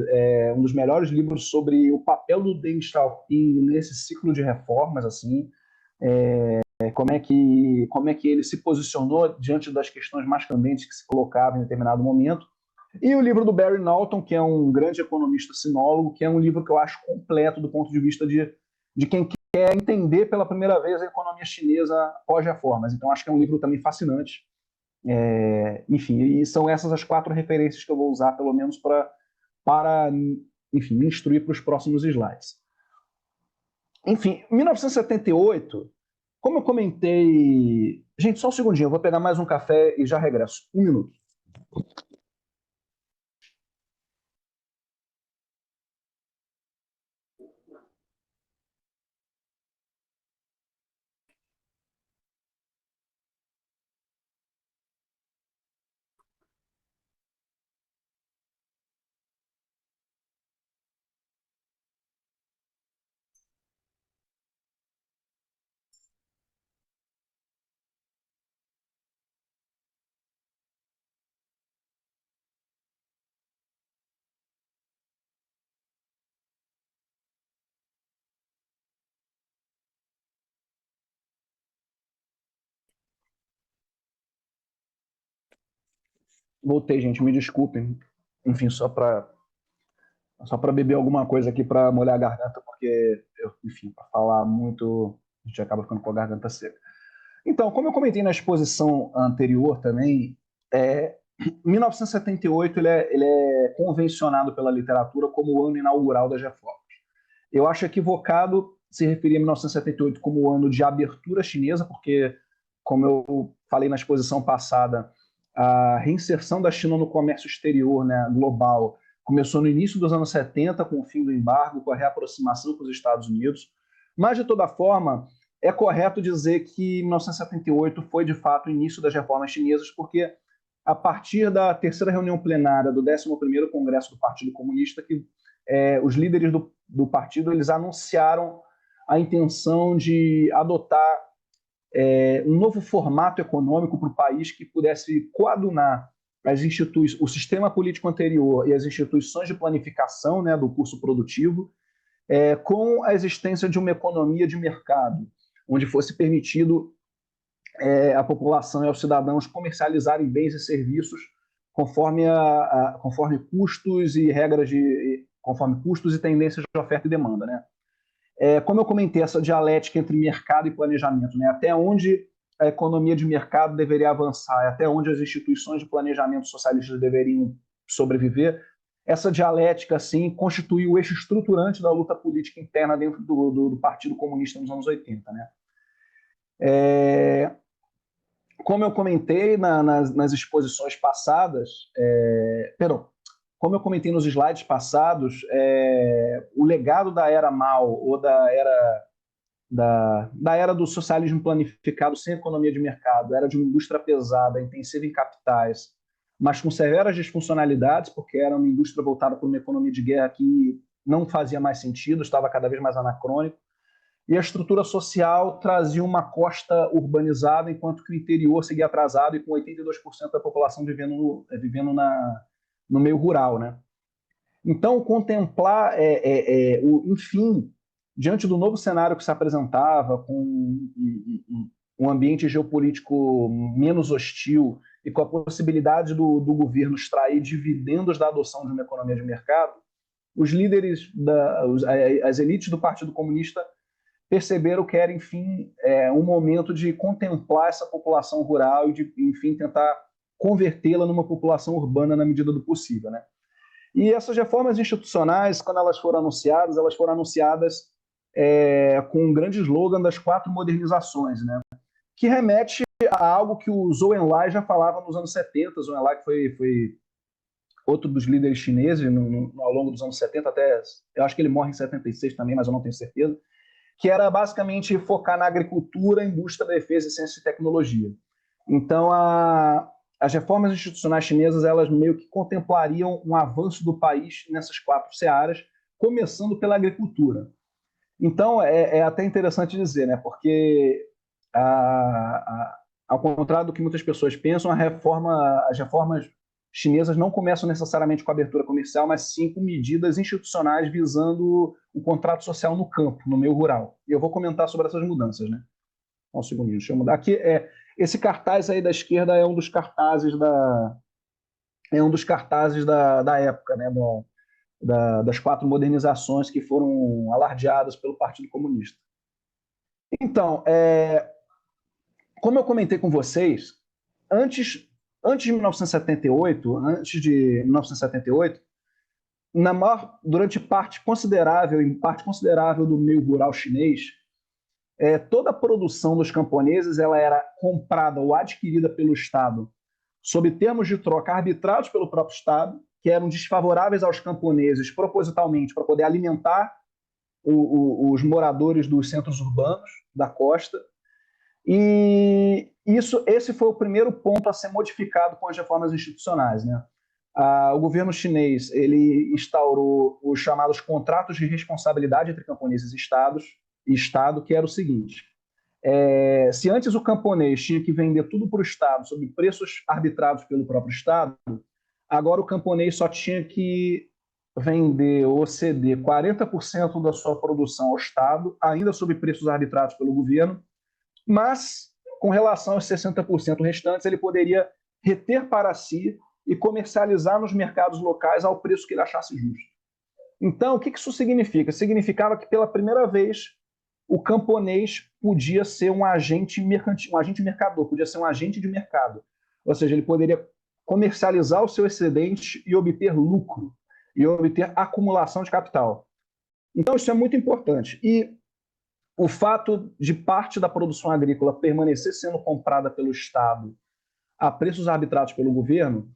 um dos melhores livros sobre o papel do Deng Xiaoping nesse ciclo de reformas, assim, como é que ele se posicionou diante das questões mais candentes que se colocavam em determinado momento. E o livro do Barry Norton, que é um grande economista sinólogo, que é um livro que eu acho completo do ponto de vista de quem quer entender pela primeira vez a economia chinesa pós-reformas. Então, acho que é um livro também fascinante. Enfim, e são essas as 4 referências que eu vou usar, pelo menos, para enfim, me instruir para os próximos slides. Enfim, 1978, como eu comentei... Gente, só um segundinho, eu vou pegar mais um café e já regresso. 1 minuto. Voltei, gente, me desculpem. Enfim, só para beber alguma coisa aqui para molhar a garganta, porque, enfim, para falar muito, a gente acaba ficando com a garganta seca. Então, como eu comentei na exposição anterior também, 1978 ele é convencionado pela literatura como o ano inaugural das reformas. Eu acho equivocado se referir a 1978 como o ano de abertura chinesa, porque, como eu falei na exposição passada, a reinserção da China no comércio exterior, né, global, começou no início dos anos 70, com o fim do embargo, com a reaproximação com os Estados Unidos. Mas, de toda forma, é correto dizer que 1978 foi, de fato, o início das reformas chinesas, porque a partir da terceira reunião plenária do 11º Congresso do Partido Comunista, que os líderes do partido eles anunciaram a intenção de adotar um novo formato econômico para o país que pudesse coadunar o sistema político anterior e as instituições de planificação, né, do curso produtivo, com a existência de uma economia de mercado, onde fosse permitido a população e aos cidadãos comercializarem bens e serviços conforme custos e conforme custos e tendências de oferta e demanda, né? Como eu comentei, essa dialética entre mercado e planejamento, né? Até onde a economia de mercado deveria avançar, até onde as instituições de planejamento socialistas deveriam sobreviver, essa dialética, assim, constitui o eixo estruturante da luta política interna dentro do Partido Comunista nos anos 80, né? Como eu comentei nas exposições passadas, como eu comentei nos slides passados, o legado da era Mao ou da era do socialismo planificado sem economia de mercado, era de uma indústria pesada, intensiva em capitais, mas com severas disfuncionalidades, porque era uma indústria voltada para uma economia de guerra que não fazia mais sentido, estava cada vez mais anacrônico, e a estrutura social trazia uma costa urbanizada, enquanto que o interior seguia atrasado e com 82% da população vivendo no meio rural, né? Então, contemplar, enfim, diante do novo cenário que se apresentava, com um ambiente geopolítico menos hostil e com a possibilidade do governo extrair dividendos da adoção de uma economia de mercado, os líderes, as elites do Partido Comunista perceberam que era, enfim, um momento de contemplar essa população rural e de, enfim, tentar convertê-la numa população urbana na medida do possível, né? E essas reformas institucionais, quando elas foram anunciadas com um grande slogan das 4 modernizações, né? Que remete a algo que o Zhou Enlai já falava nos anos 70. Zhou Enlai foi outro dos líderes chineses ao longo dos anos 70, até, eu acho que ele morre em 76 também, mas eu não tenho certeza, que era basicamente focar na agricultura, indústria, defesa, ciência e tecnologia. Então, as reformas institucionais chinesas, elas meio que contemplariam um avanço do país nessas 4 searas, começando pela agricultura. Então, é até interessante dizer, né? Porque, ao contrário do que muitas pessoas pensam, as reformas chinesas não começam necessariamente com a abertura comercial, mas sim com medidas institucionais visando o contrato social no campo, no meio rural. E eu vou comentar sobre essas mudanças, né? Um segundinho, deixa eu mudar. Aqui, esse cartaz aí da esquerda é um dos cartazes da época, né? Das 4 modernizações que foram alardeadas pelo Partido Comunista. Então, como eu comentei com vocês, antes de 1978, durante parte considerável do meio rural chinês, toda a produção dos camponeses ela era comprada ou adquirida pelo Estado sob termos de troca arbitrados pelo próprio Estado, que eram desfavoráveis aos camponeses propositalmente para poder alimentar os moradores dos centros urbanos da costa. E esse foi o primeiro ponto a ser modificado com as reformas institucionais, né? O governo chinês ele instaurou os chamados contratos de responsabilidade entre camponeses e Estado, que era o seguinte: se antes o camponês tinha que vender tudo para o Estado sob preços arbitrados pelo próprio Estado, agora o camponês só tinha que vender ou ceder 40% da sua produção ao Estado, ainda sob preços arbitrados pelo governo, mas com relação aos 60% restantes, ele poderia reter para si e comercializar nos mercados locais ao preço que ele achasse justo. Então, o que isso significa? Significava que, pela primeira vez, o camponês podia ser um agente mercantil, um agente mercador, podia ser um agente de mercado. Ou seja, ele poderia comercializar o seu excedente e obter lucro, e obter acumulação de capital. Então, isso é muito importante. E o fato de parte da produção agrícola permanecer sendo comprada pelo Estado a preços arbitrados pelo governo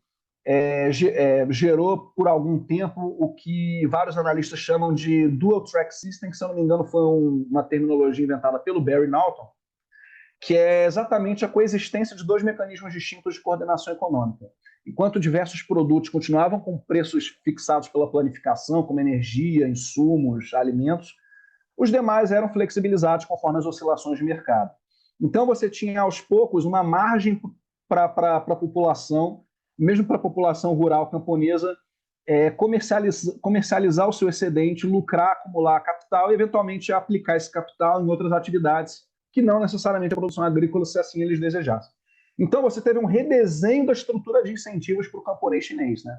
gerou, por algum tempo, o que vários analistas chamam de dual track system, que, se eu não me engano, foi uma terminologia inventada pelo Barry Norton, que é exatamente a coexistência de dois mecanismos distintos de coordenação econômica. Enquanto diversos produtos continuavam com preços fixados pela planificação, como energia, insumos, alimentos, os demais eram flexibilizados conforme as oscilações de mercado. Então, você tinha, aos poucos, uma margem para a população, mesmo para a população rural camponesa, comercializar o seu excedente, lucrar, acumular capital e, eventualmente, aplicar esse capital em outras atividades que não necessariamente a produção agrícola, se assim eles desejassem. Então, você teve um redesenho da estrutura de incentivos para o camponês chinês, né?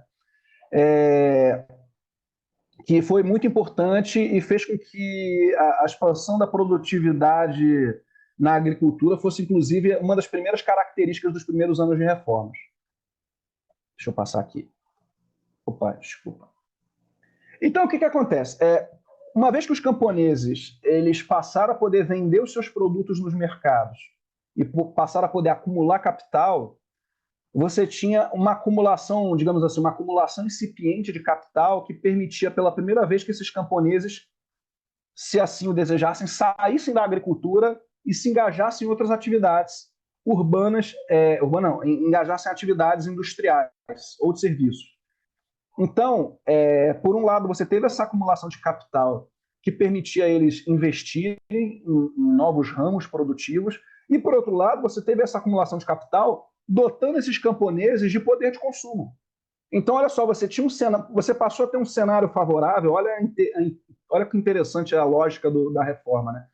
Que foi muito importante e fez com que a expansão da produtividade na agricultura fosse, inclusive, uma das primeiras características dos primeiros anos de reformas. Deixa eu passar aqui. Opa, desculpa. Então, o que acontece? Uma vez que os camponeses eles passaram a poder vender os seus produtos nos mercados e passaram a poder acumular capital, você tinha uma acumulação, digamos assim, uma acumulação incipiente de capital que permitia, pela primeira vez, que esses camponeses, se assim o desejassem, saíssem da agricultura e se engajassem em outras atividades urbanas, engajassem em atividades industriais ou de serviços. Então, por um lado, você teve essa acumulação de capital que permitia eles investirem em novos ramos produtivos, e, por outro lado, você teve essa acumulação de capital dotando esses camponeses de poder de consumo. Então, olha só, você passou a ter um cenário favorável. Olha que interessante a lógica da reforma, né?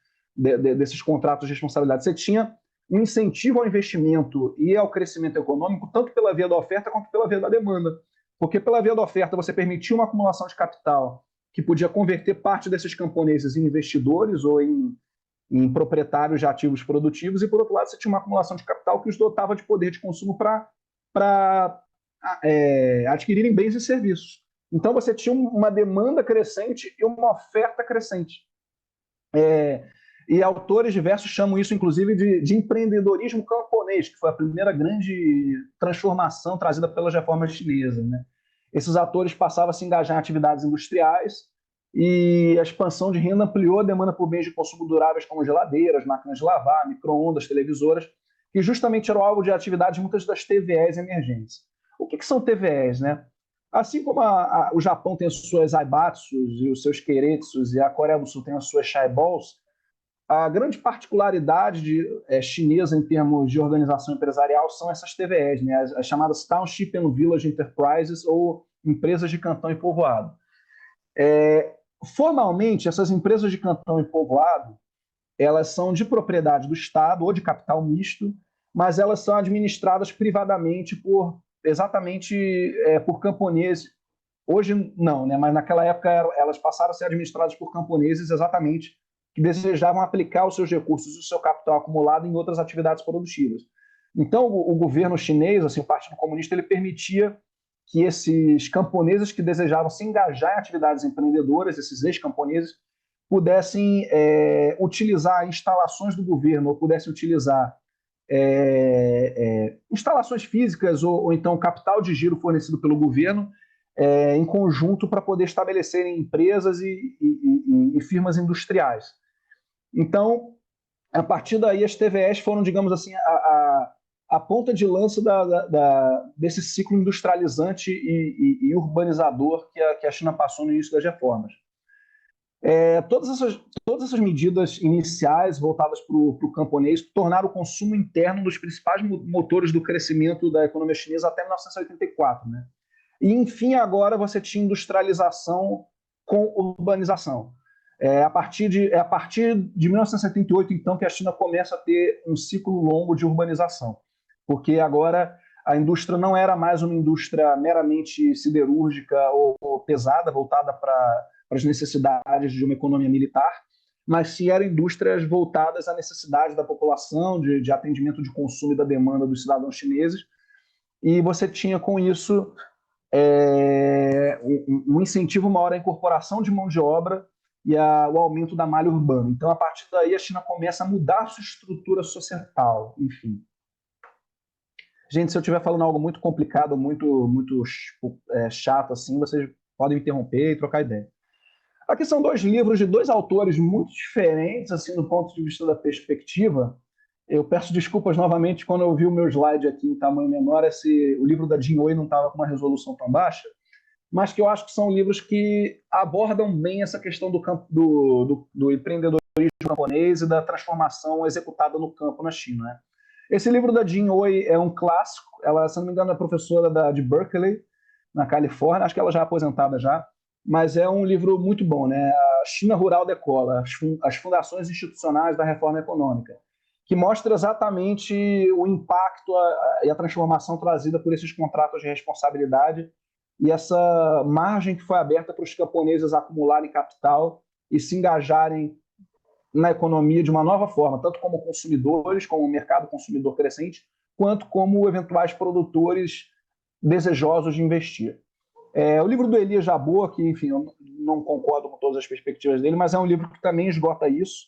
Desses contratos de responsabilidade. Você tinha um incentivo ao investimento e ao crescimento econômico, tanto pela via da oferta quanto pela via da demanda. Porque pela via da oferta você permitia uma acumulação de capital que podia converter parte desses camponeses em investidores ou em proprietários de ativos produtivos, e, por outro lado, você tinha uma acumulação de capital que os dotava de poder de consumo para adquirirem bens e serviços. Então, você tinha uma demanda crescente e uma oferta crescente. E autores diversos chamam isso, inclusive, de empreendedorismo camponês, que foi a primeira grande transformação trazida pelas reformas chinesas, né? Esses atores passavam a se engajar em atividades industriais, e a expansão de renda ampliou a demanda por bens de consumo duráveis como geladeiras, máquinas de lavar, micro-ondas, televisoras, que justamente eram alvo de atividades muitas das TVEs emergentes. O que são TVEs, né? Assim como o Japão tem as suas aibatsus e os seus keiretsus, e a Coreia do Sul tem as suas shaiballs, a grande particularidade chinesa em termos de organização empresarial são essas TVEs, né? As chamadas Township and Village Enterprises, ou empresas de cantão e povoado. Formalmente, essas empresas de cantão e povoado, elas são de propriedade do Estado ou de capital misto, mas elas são administradas privadamente por camponeses. Hoje não, né? Mas naquela época elas passaram a ser administradas por camponeses exatamente que desejavam aplicar os seus recursos e o seu capital acumulado em outras atividades produtivas. Então, o governo chinês, assim, o Partido Comunista, ele permitia que esses camponeses que desejavam se engajar em atividades empreendedoras, esses ex-camponeses, pudessem utilizar instalações do governo, ou pudessem utilizar instalações físicas ou então capital de giro fornecido pelo governo em conjunto para poder estabelecerem empresas e firmas industriais. Então, a partir daí, as TVEs foram, digamos assim, a ponta de lança desse ciclo industrializante e urbanizador que a China passou no início das reformas. Todas essas medidas iniciais voltadas para o camponês tornaram o consumo interno um dos principais motores do crescimento da economia chinesa até 1984, né? E, enfim, agora você tinha industrialização com urbanização. A partir de 1978, então, que a China começa a ter um ciclo longo de urbanização, porque agora A indústria não era mais uma indústria meramente siderúrgica ou pesada, voltada para as necessidades de uma economia militar, mas sim eram indústrias voltadas à necessidade da população, de atendimento de consumo e da demanda dos cidadãos chineses. E você tinha com isso um incentivo maior à incorporação de mão de obra e o aumento da malha urbana. Então, a partir daí, a China começa a mudar a sua estrutura societal, enfim. Gente, se eu estiver falando algo muito complicado, muito chato, assim, vocês podem interromper e trocar ideia. Aqui são dois livros de dois autores muito diferentes, assim, do ponto de vista da perspectiva. Eu peço desculpas novamente quando eu vi o meu slide aqui em tamanho menor, o livro da Jin Oi não estava com uma resolução tão baixa, mas que eu acho que são livros que abordam bem essa questão do campo do empreendedorismo japonês e da transformação executada no campo na China, né? Esse livro da Jin Oi é um clássico. Ela, se não me engano, é professora de Berkeley, na Califórnia. Acho que ela já é aposentada já. Mas é um livro muito bom, né? A China Rural Decola, as fundações institucionais da reforma econômica, que mostra exatamente o impacto e a transformação trazida por esses contratos de responsabilidade e essa margem que foi aberta para os camponeses acumularem capital e se engajarem na economia de uma nova forma, tanto como consumidores, como o mercado consumidor crescente, quanto como eventuais produtores desejosos de investir. O livro do Elias Jabbour, que, enfim, eu não concordo com todas as perspectivas dele, mas é um livro que também esgota isso,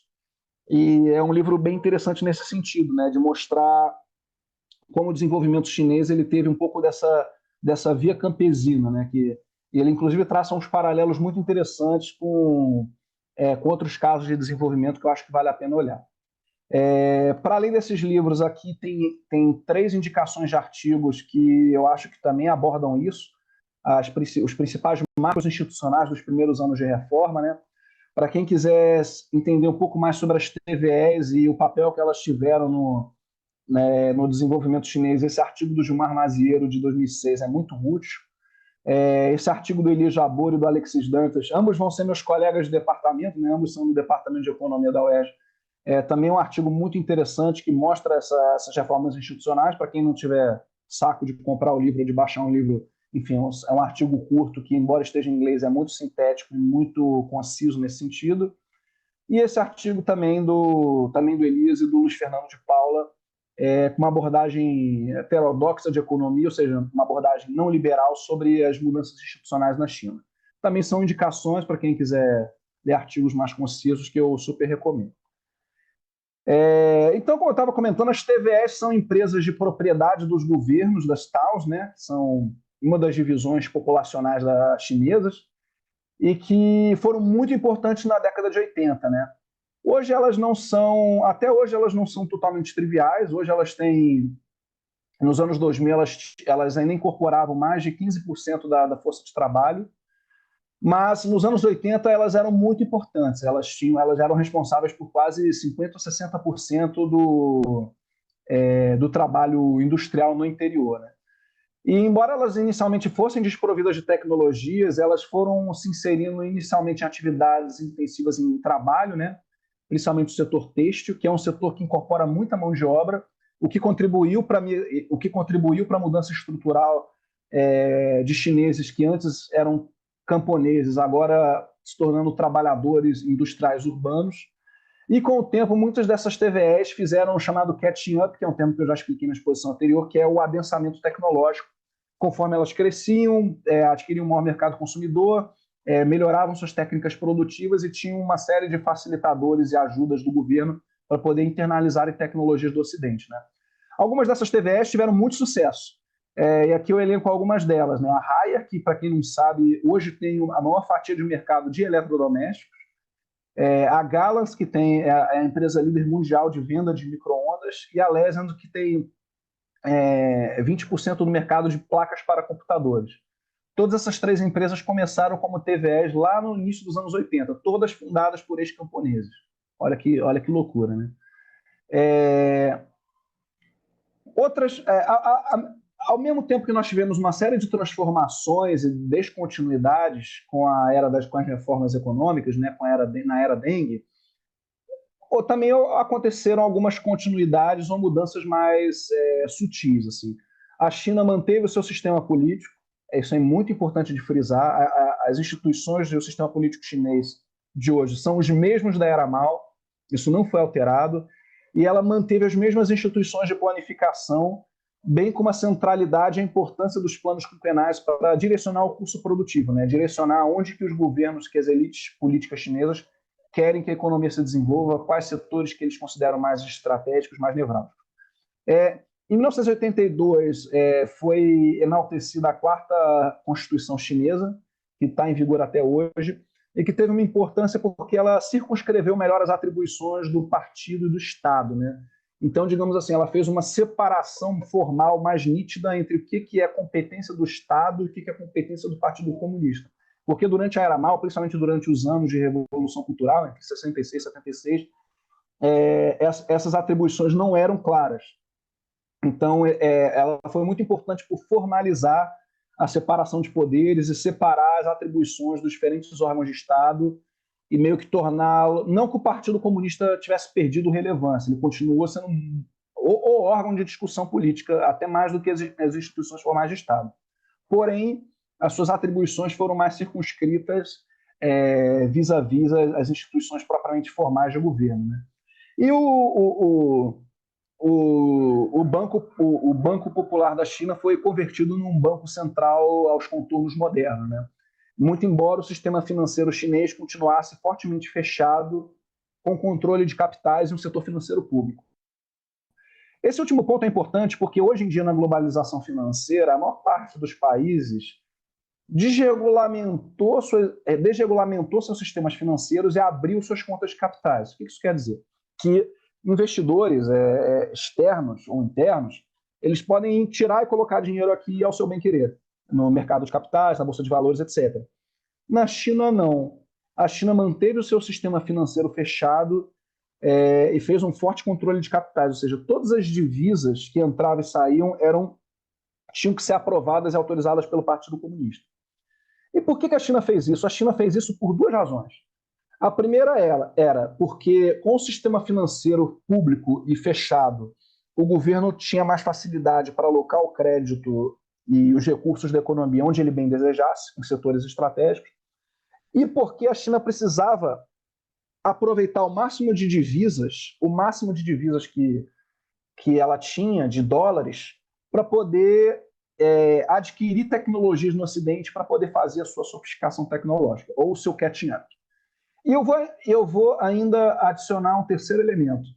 e é um livro bem interessante nesse sentido, né, de mostrar como o desenvolvimento chinês ele teve um pouco dessa via campesina, né, e ele, inclusive, traça uns paralelos muito interessantes com outros casos de desenvolvimento que eu acho que vale a pena olhar. Para além desses livros, aqui tem 3 indicações de artigos que eu acho que também abordam isso, os principais marcos institucionais dos primeiros anos de reforma, né? Para quem quiser entender um pouco mais sobre as TVEs e o papel que elas tiveram no desenvolvimento chinês, esse artigo do Gilmar Maziero, de 2006, é muito útil. Esse artigo do Elias Jabbour e do Alexis Dantas, ambos vão ser meus colegas de departamento, né? Ambos são do Departamento de Economia da UERJ. Também é um artigo muito interessante que mostra essas reformas institucionais. Para quem não tiver saco de comprar o livro, de baixar um livro, enfim, é um artigo curto que, embora esteja em inglês, é muito sintético e muito conciso nesse sentido. E esse artigo também do Elias e do Luiz Fernando de Paula, com uma abordagem heterodoxa de economia, ou seja, uma abordagem não liberal sobre as mudanças institucionais na China. Também são indicações para quem quiser ler artigos mais concisos que eu super recomendo. Então, como eu estava comentando, as TVEs são empresas de propriedade dos governos, das TAOs, né? São uma das divisões populacionais chinesas e que foram muito importantes na década de 80, né? Até hoje elas não são totalmente triviais. Hoje elas têm, nos anos 2000, elas ainda incorporavam mais de 15% da força de trabalho, mas nos anos 80 elas eram muito importantes. Elas eram responsáveis por quase 50% ou 60% do trabalho industrial no interior, né? E embora elas inicialmente fossem desprovidas de tecnologias, elas foram se inserindo inicialmente em atividades intensivas em trabalho, né? Principalmente o setor têxtil, que é um setor que incorpora muita mão de obra, o que contribuiu para a mudança estrutural de chineses que antes eram camponeses, agora se tornando trabalhadores industriais urbanos. E com o tempo, muitas dessas TVEs fizeram o chamado catching up, que é um termo que eu já expliquei na exposição anterior, que é o adensamento tecnológico. Conforme elas cresciam, adquiriam um maior mercado consumidor, melhoravam suas técnicas produtivas e tinham uma série de facilitadores e ajudas do governo para poder internalizar tecnologias do Ocidente, né? Algumas dessas TVEs tiveram muito sucesso. E aqui eu elenco algumas delas, né? A Haier, que, para quem não sabe, hoje tem a maior fatia de mercado de eletrodomésticos. A Galans, que é a empresa líder mundial de venda de micro-ondas. E a Legend, que tem 20% do mercado de placas para computadores. Todas essas 3 empresas começaram como TVEs lá no início dos anos 80, todas fundadas por ex-camponeses. Olha que loucura, né? Ao mesmo tempo que nós tivemos uma série de transformações e descontinuidades com as reformas econômicas, né, na era Deng, também aconteceram algumas continuidades ou mudanças mais sutis, assim. A China manteve o seu sistema político, isso é muito importante de frisar. As instituições do sistema político chinês de hoje são os mesmos da era Mao, isso não foi alterado, e ela manteve as mesmas instituições de planificação, bem como a centralidade e a importância dos planos quinquenais para direcionar o curso produtivo, né? Direcionar onde que os governos, que as elites políticas chinesas querem que a economia se desenvolva, quais setores que eles consideram mais estratégicos, mais nevrálgicos. Em 1982, foi enaltecida a quarta Constituição chinesa, que está em vigor até hoje, e que teve uma importância porque ela circunscreveu melhor as atribuições do partido e do Estado, né? Então, digamos assim, ela fez uma separação formal mais nítida entre o que é competência do Estado e o que é competência do Partido Comunista. Porque durante a Era Mao, principalmente durante os anos de Revolução Cultural, entre 66 e 76, essas atribuições não eram claras. Então, ela foi muito importante por formalizar a separação de poderes e separar as atribuições dos diferentes órgãos de Estado e meio que torná-lo... Não que o Partido Comunista tivesse perdido relevância, ele continuou sendo o órgão de discussão política, até mais do que as instituições formais de Estado. Porém, as suas atribuições foram mais circunscritas vis-à-vis as instituições propriamente formais de governo, né? E o Banco Popular da China foi convertido num banco central aos contornos modernos, né? Muito embora o sistema financeiro chinês continuasse fortemente fechado, com controle de capitais e um setor financeiro público. Esse último ponto é importante porque hoje em dia, na globalização financeira, a maior parte dos países desregulamentou seus sistemas financeiros e abriu suas contas de capitais. O que isso quer dizer? Que investidores externos ou internos, eles podem tirar e colocar dinheiro aqui ao seu bem-querer, no mercado de capitais, na bolsa de valores, etc. Na China, não. A China manteve o seu sistema financeiro fechado e fez um forte controle de capitais, ou seja, todas as divisas que entravam e saíam tinham que ser aprovadas e autorizadas pelo Partido Comunista. E por que a China fez isso? A China fez isso por duas razões. A primeira era porque, com o sistema financeiro público e fechado, o governo tinha mais facilidade para alocar o crédito e os recursos da economia onde ele bem desejasse, em setores estratégicos, e porque a China precisava aproveitar o máximo de divisas que ela tinha, de dólares, para poder adquirir tecnologias no Ocidente para poder fazer a sua sofisticação tecnológica, ou o seu catching up. E eu vou ainda adicionar um terceiro elemento.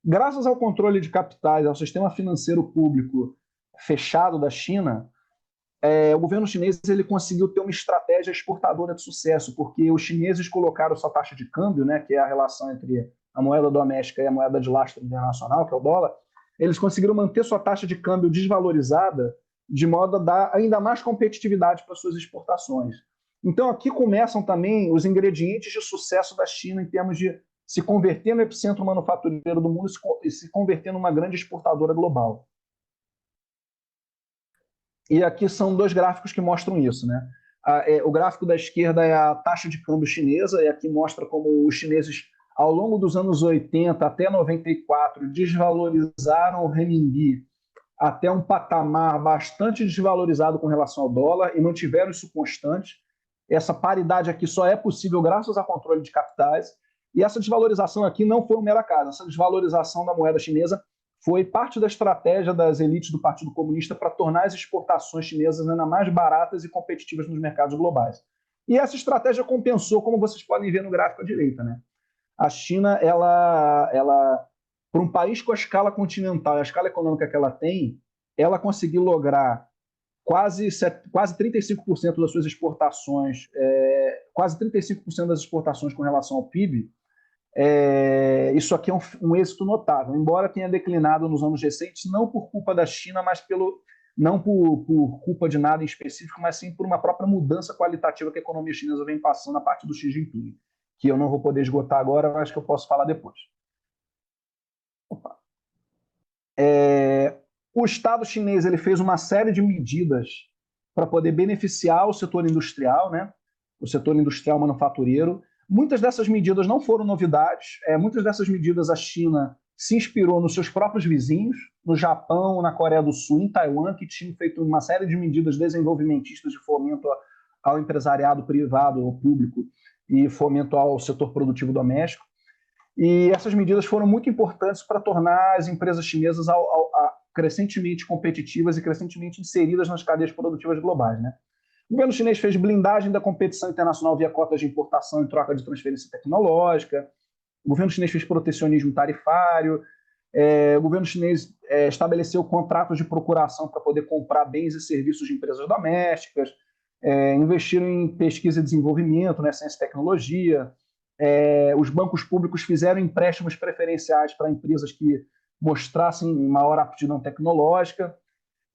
Graças ao controle de capitais, ao sistema financeiro público fechado da China, o governo chinês ele conseguiu ter uma estratégia exportadora de sucesso, porque os chineses colocaram sua taxa de câmbio, né, que é a relação entre a moeda doméstica e a moeda de lastro internacional, que é o dólar, eles conseguiram manter sua taxa de câmbio desvalorizada de modo a dar ainda mais competitividade para suas exportações. Então, aqui começam também os ingredientes de sucesso da China em termos de se converter no epicentro manufatureiro do mundo e se converter numa grande exportadora global. E aqui são dois gráficos que mostram isso, né? O gráfico da esquerda é a taxa de câmbio chinesa, e aqui mostra como os chineses, ao longo dos anos 80 até 94, desvalorizaram o renminbi até um patamar bastante desvalorizado com relação ao dólar e mantiveram isso constante. Essa paridade aqui só é possível graças ao controle de capitais, e essa desvalorização aqui não foi um mero acaso. Essa desvalorização da moeda chinesa foi parte da estratégia das elites do Partido Comunista para tornar as exportações chinesas ainda mais baratas e competitivas nos mercados globais. E essa estratégia compensou, como vocês podem ver no gráfico à direita, né? A China, para um país com a escala continental e a escala econômica que ela tem, ela conseguiu lograr quase 35% das suas exportações, quase 35% das exportações com relação ao PIB. Isso aqui é um êxito notável, embora tenha declinado nos anos recentes, não por culpa da China, mas não por culpa de nada em específico, mas sim por uma própria mudança qualitativa que a economia chinesa vem passando a partir do Xi Jinping, que eu não vou poder esgotar agora, mas que eu posso falar depois. O Estado chinês ele fez uma série de medidas para poder beneficiar o setor industrial, né? O setor industrial manufatureiro. Muitas dessas medidas não foram novidades. Muitas dessas medidas a China se inspirou nos seus próprios vizinhos, no Japão, na Coreia do Sul, em Taiwan, que tinham feito uma série de medidas desenvolvimentistas de fomento ao empresariado privado ou público e fomento ao setor produtivo doméstico. E essas medidas foram muito importantes para tornar as empresas chinesas crescentemente competitivas e crescentemente inseridas nas cadeias produtivas globais, né? O governo chinês fez blindagem da competição internacional via cotas de importação em troca de transferência tecnológica. O governo chinês fez protecionismo tarifário. O governo chinês estabeleceu contratos de procuração para poder comprar bens e serviços de empresas domésticas. Investiram em pesquisa e desenvolvimento, né, ciência e tecnologia. Os bancos públicos fizeram empréstimos preferenciais para empresas que mostrassem maior aptidão tecnológica.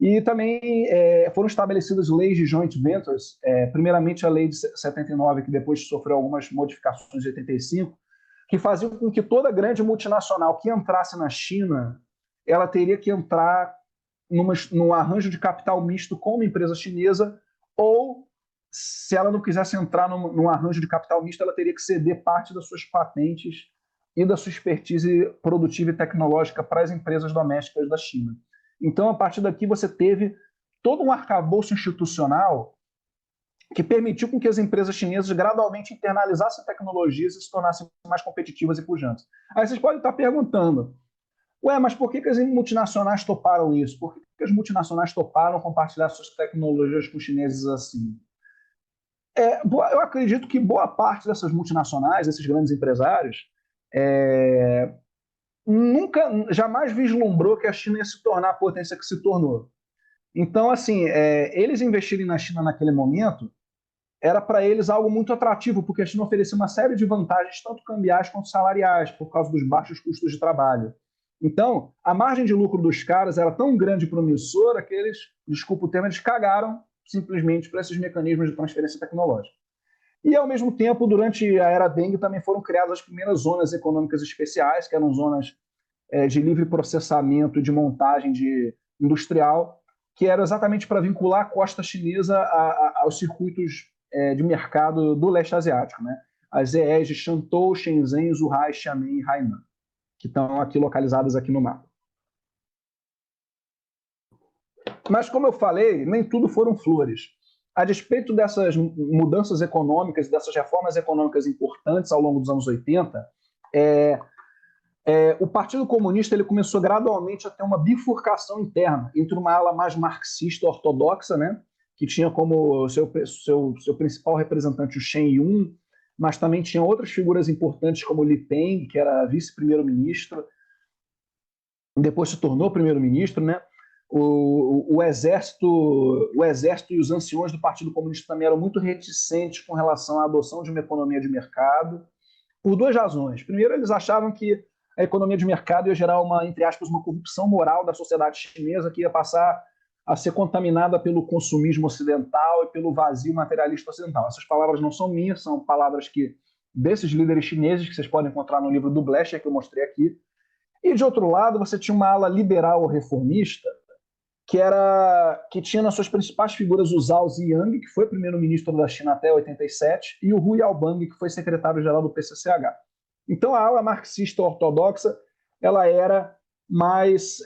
E também foram estabelecidas leis de joint ventures, primeiramente a lei de 79, que depois sofreu algumas modificações de 85, que faziam com que toda grande multinacional que entrasse na China, ela teria que entrar num arranjo de capital misto com uma empresa chinesa, ou, se ela não quisesse entrar num arranjo de capital misto, ela teria que ceder parte das suas patentes e da sua expertise produtiva e tecnológica para as empresas domésticas da China. Então, a partir daqui, você teve todo um arcabouço institucional que permitiu com que as empresas chinesas gradualmente internalizassem tecnologias e se tornassem mais competitivas e pujantes. Aí vocês podem estar perguntando, mas por que as multinacionais toparam isso? Por que as multinacionais toparam compartilhar suas tecnologias com os chineses assim? Eu acredito que boa parte dessas multinacionais, desses grandes empresários, jamais vislumbrou que a China ia se tornar a potência que se tornou. Então, assim, eles investirem na China naquele momento era para eles algo muito atrativo, porque a China oferecia uma série de vantagens, tanto cambiais quanto salariais, por causa dos baixos custos de trabalho. Então, a margem de lucro dos caras era tão grande e promissora que eles, desculpa o termo, eles cagaram simplesmente para esses mecanismos de transferência tecnológica. E, ao mesmo tempo, durante a era Deng, também foram criadas as primeiras zonas econômicas especiais, que eram zonas de livre processamento e de montagem industrial, que eram exatamente para vincular a costa chinesa aos circuitos de mercado do leste asiático, né? As ZEs de Shantou, Shenzhen, Zhuhai, Xiamen e Hainan, que estão aqui localizadas aqui no mapa. Mas, como eu falei, nem tudo foram flores. A despeito dessas mudanças econômicas, dessas reformas econômicas importantes ao longo dos anos 80, o Partido Comunista ele começou gradualmente a ter uma bifurcação interna entre uma ala mais marxista ortodoxa, né, que tinha como seu principal representante o Shen Yun, mas também tinha outras figuras importantes como Li Peng, que era vice-primeiro-ministro, depois se tornou primeiro-ministro, né? O exército e os anciões do Partido Comunista também eram muito reticentes com relação à adoção de uma economia de mercado, por duas razões. Primeiro, eles achavam que a economia de mercado ia gerar entre aspas, uma corrupção moral da sociedade chinesa que ia passar a ser contaminada pelo consumismo ocidental e pelo vazio materialista ocidental. Essas palavras não são minhas, são palavras desses líderes chineses que vocês podem encontrar no livro do Blecher, que eu mostrei aqui. E, de outro lado, você tinha uma ala liberal ou reformista que tinha nas suas principais figuras o Zhao Ziyang, que foi primeiro-ministro da China até 87, e o Hu Yaobang, que foi secretário-geral do PCCH. Então, a ala marxista ortodoxa ela era mais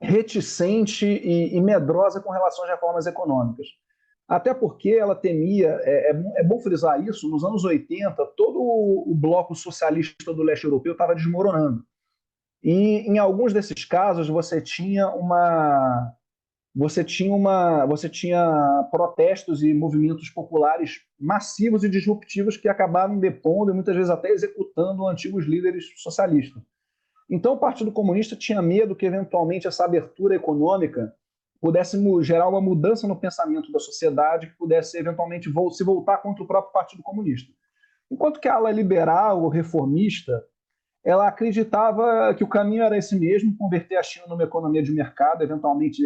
reticente e medrosa com relação às reformas econômicas. Até porque ela temia, é bom frisar isso, nos anos 80, todo o bloco socialista do leste europeu estava desmoronando. E em alguns desses casos você tinha protestos e movimentos populares massivos e disruptivos que acabaram depondo e muitas vezes até executando antigos líderes socialistas. Então o Partido Comunista tinha medo que eventualmente essa abertura econômica pudesse gerar uma mudança no pensamento da sociedade que pudesse eventualmente se voltar contra o próprio Partido Comunista. Enquanto que a ala liberal ou reformista ela acreditava que o caminho era esse mesmo, converter a China numa economia de mercado, eventualmente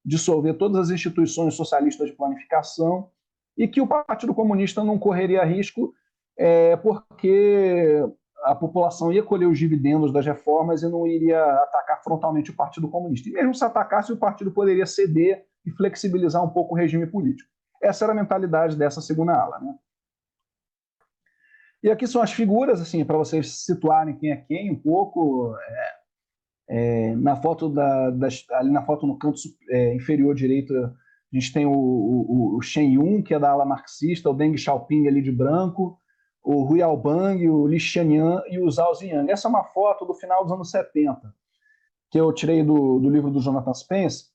dissolver todas as instituições socialistas de planificação, e que o Partido Comunista não correria risco porque a população ia colher os dividendos das reformas e não iria atacar frontalmente o Partido Comunista. E mesmo se atacasse, o partido poderia ceder e flexibilizar um pouco o regime político. Essa era a mentalidade dessa segunda ala, né? E aqui são as figuras, assim, para vocês situarem quem é quem um pouco. Na foto ali na foto no canto inferior direito, a gente tem o Shen Yun, que é da ala marxista, o Deng Xiaoping ali de branco, o Hu Yaobang, o Li Xianyan e o Zhao Ziyang. Essa é uma foto do final dos anos 70, que eu tirei do livro do Jonathan Spence,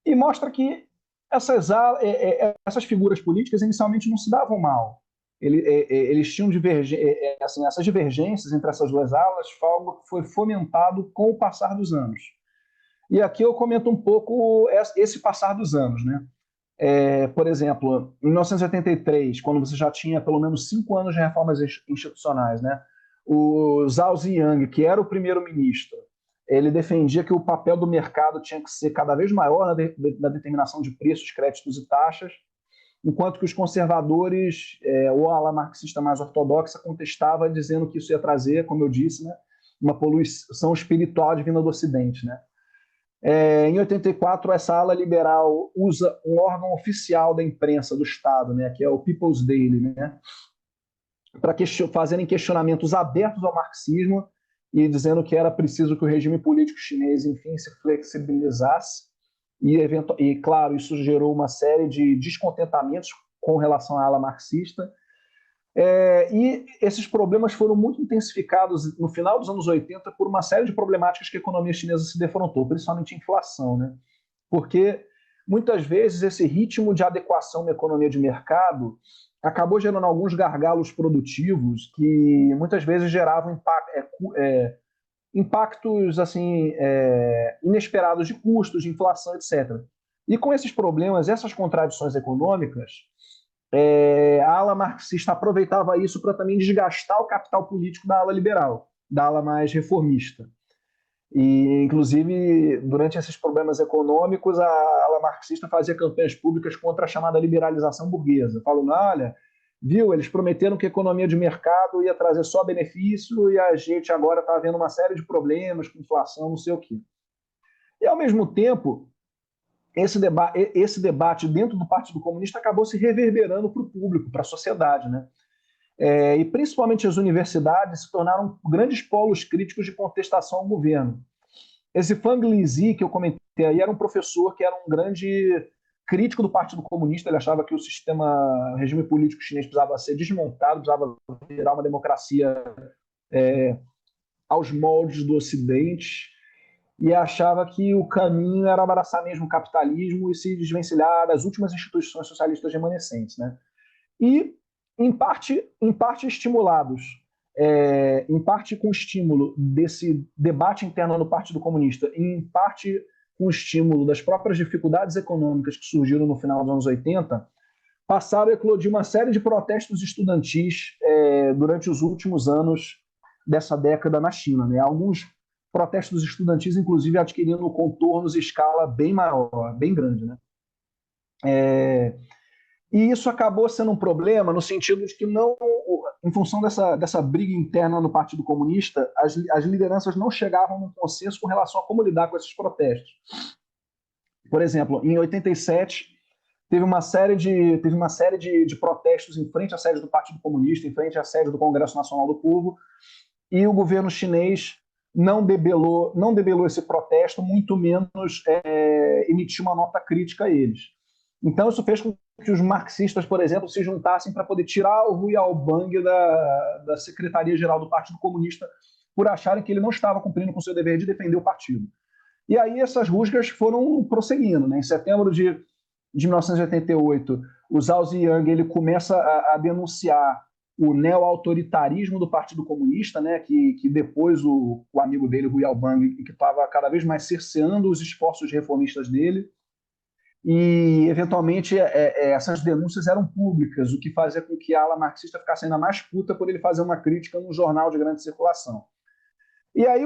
e mostra que essas figuras políticas inicialmente não se davam mal. Eles tinham assim, essas divergências entre essas duas alas, foi algo que foi fomentado com o passar dos anos. E aqui eu comento um pouco esse passar dos anos, né? Por exemplo, em 1983, quando você já tinha pelo menos 5 anos de reformas institucionais, né? O Zhao Ziyang, que era o primeiro-ministro, ele defendia que o papel do mercado tinha que ser cada vez maior na determinação de preços, créditos e taxas, enquanto que os conservadores, ou a ala marxista mais ortodoxa, contestava, dizendo que isso ia trazer, como eu disse, né, uma poluição espiritual advinda do Ocidente. Né? Em 84, essa ala liberal usa um órgão oficial da imprensa do Estado, né, que é o People's Daily, né, para fazerem questionamentos abertos ao marxismo e dizendo que era preciso que o regime político chinês, enfim, se flexibilizasse. E, claro, isso gerou uma série de descontentamentos com relação à ala marxista. E esses problemas foram muito intensificados no final dos anos 80 por uma série de problemáticas que a economia chinesa se defrontou, principalmente a inflação, né? Porque muitas vezes esse ritmo de adequação na economia de mercado acabou gerando alguns gargalos produtivos que muitas vezes geravam impactos assim, inesperados de custos, de inflação, etc. E com esses problemas, essas contradições econômicas, a ala marxista aproveitava isso para também desgastar o capital político da ala liberal, da ala mais reformista. E, inclusive, durante esses problemas econômicos, a ala marxista fazia campanhas públicas contra a chamada liberalização burguesa, falando, olha, viu, eles prometeram que a economia de mercado ia trazer só benefício e a gente agora está vendo uma série de problemas com inflação, não sei o quê. E, ao mesmo tempo, esse debate dentro do Partido Comunista acabou se reverberando para o público, para a sociedade, né? E principalmente as universidades se tornaram grandes polos críticos de contestação ao governo. Esse Fang Lizi, que eu comentei aí, era um professor que era um grande crítico do Partido Comunista. Ele achava que o regime político chinês precisava ser desmontado, precisava virar uma democracia aos moldes do Ocidente, e achava que o caminho era abraçar mesmo o capitalismo e se desvencilhar das últimas instituições socialistas remanescentes, né? E em parte estimulados, em parte com estímulo desse debate interno no Partido Comunista, e em parte com o estímulo das próprias dificuldades econômicas que surgiram no final dos anos 80, passaram a eclodir uma série de protestos estudantis durante os últimos anos dessa década na China, né? Alguns protestos estudantis, inclusive, adquirindo contornos e escala bem maior, bem grande, né? E isso acabou sendo um problema no sentido de que não, em função dessa briga interna no Partido Comunista, as lideranças não chegavam a um consenso com relação a como lidar com esses protestos. Por exemplo, em 87, teve uma série de protestos em frente à sede do Partido Comunista, em frente à sede do Congresso Nacional do Povo, e o governo chinês não debelou esse protesto, muito menos emitiu uma nota crítica a eles. Então, isso fez com que os marxistas, por exemplo, se juntassem para poder tirar o Hu Yaobang da Secretaria-Geral do Partido Comunista por acharem que ele não estava cumprindo com o seu dever de defender o partido. E aí essas rusgas foram prosseguindo, né? Em setembro de 1988, o Zhao Ziyang ele começa a denunciar o neo-autoritarismo do Partido Comunista, né? Que depois o amigo dele, o Hu Yaobang, que estava cada vez mais cerceando os esforços reformistas dele. E, eventualmente, essas denúncias eram públicas, o que fazia com que a ala marxista ficasse ainda mais puta por ele fazer uma crítica num jornal de grande circulação. E aí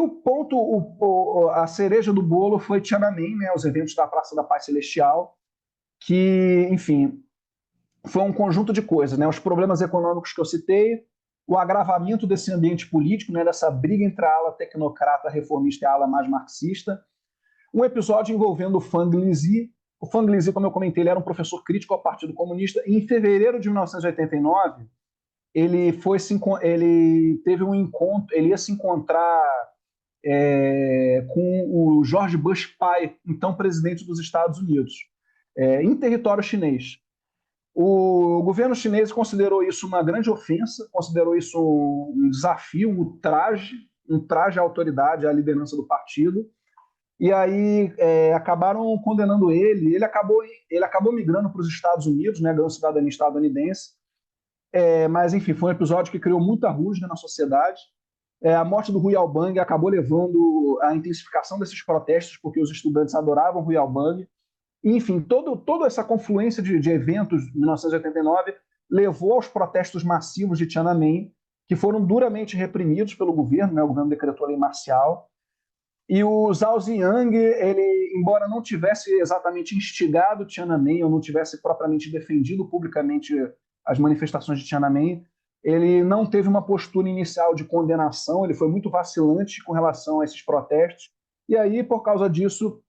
a cereja do bolo foi Tiananmen, né, os eventos da Praça da Paz Celestial, que, enfim, foi um conjunto de coisas, né, os problemas econômicos que eu citei, o agravamento desse ambiente político, né, dessa briga entre a ala tecnocrata reformista e a ala mais marxista, um episódio envolvendo o Fang Lizi. O Fang Lizi, como eu comentei, ele era um professor crítico ao Partido Comunista, e em fevereiro de 1989, ele teve um encontro, ele ia se encontrar com o George Bush pai, então presidente dos Estados Unidos, em território chinês. O governo chinês considerou isso uma grande ofensa, considerou isso um desafio, um traje à autoridade, à liderança do partido, e aí acabaram condenando ele. Ele acabou migrando para os Estados Unidos, né, ganhou cidadania estadunidense, mas enfim, foi um episódio que criou muita rusga na sociedade. A morte do Hu Yaobang acabou levando à intensificação desses protestos, porque os estudantes adoravam Hu Yaobang. Enfim, toda essa confluência de eventos de 1989 levou aos protestos massivos de Tiananmen, que foram duramente reprimidos pelo governo, né? O governo decretou a lei marcial. E o Zhao Ziyang, ele, embora não tivesse exatamente instigado Tiananmen, ou não tivesse propriamente defendido publicamente as manifestações de Tiananmen, ele não teve uma postura inicial de condenação, ele foi muito vacilante com relação a esses protestos, e aí, por causa disso,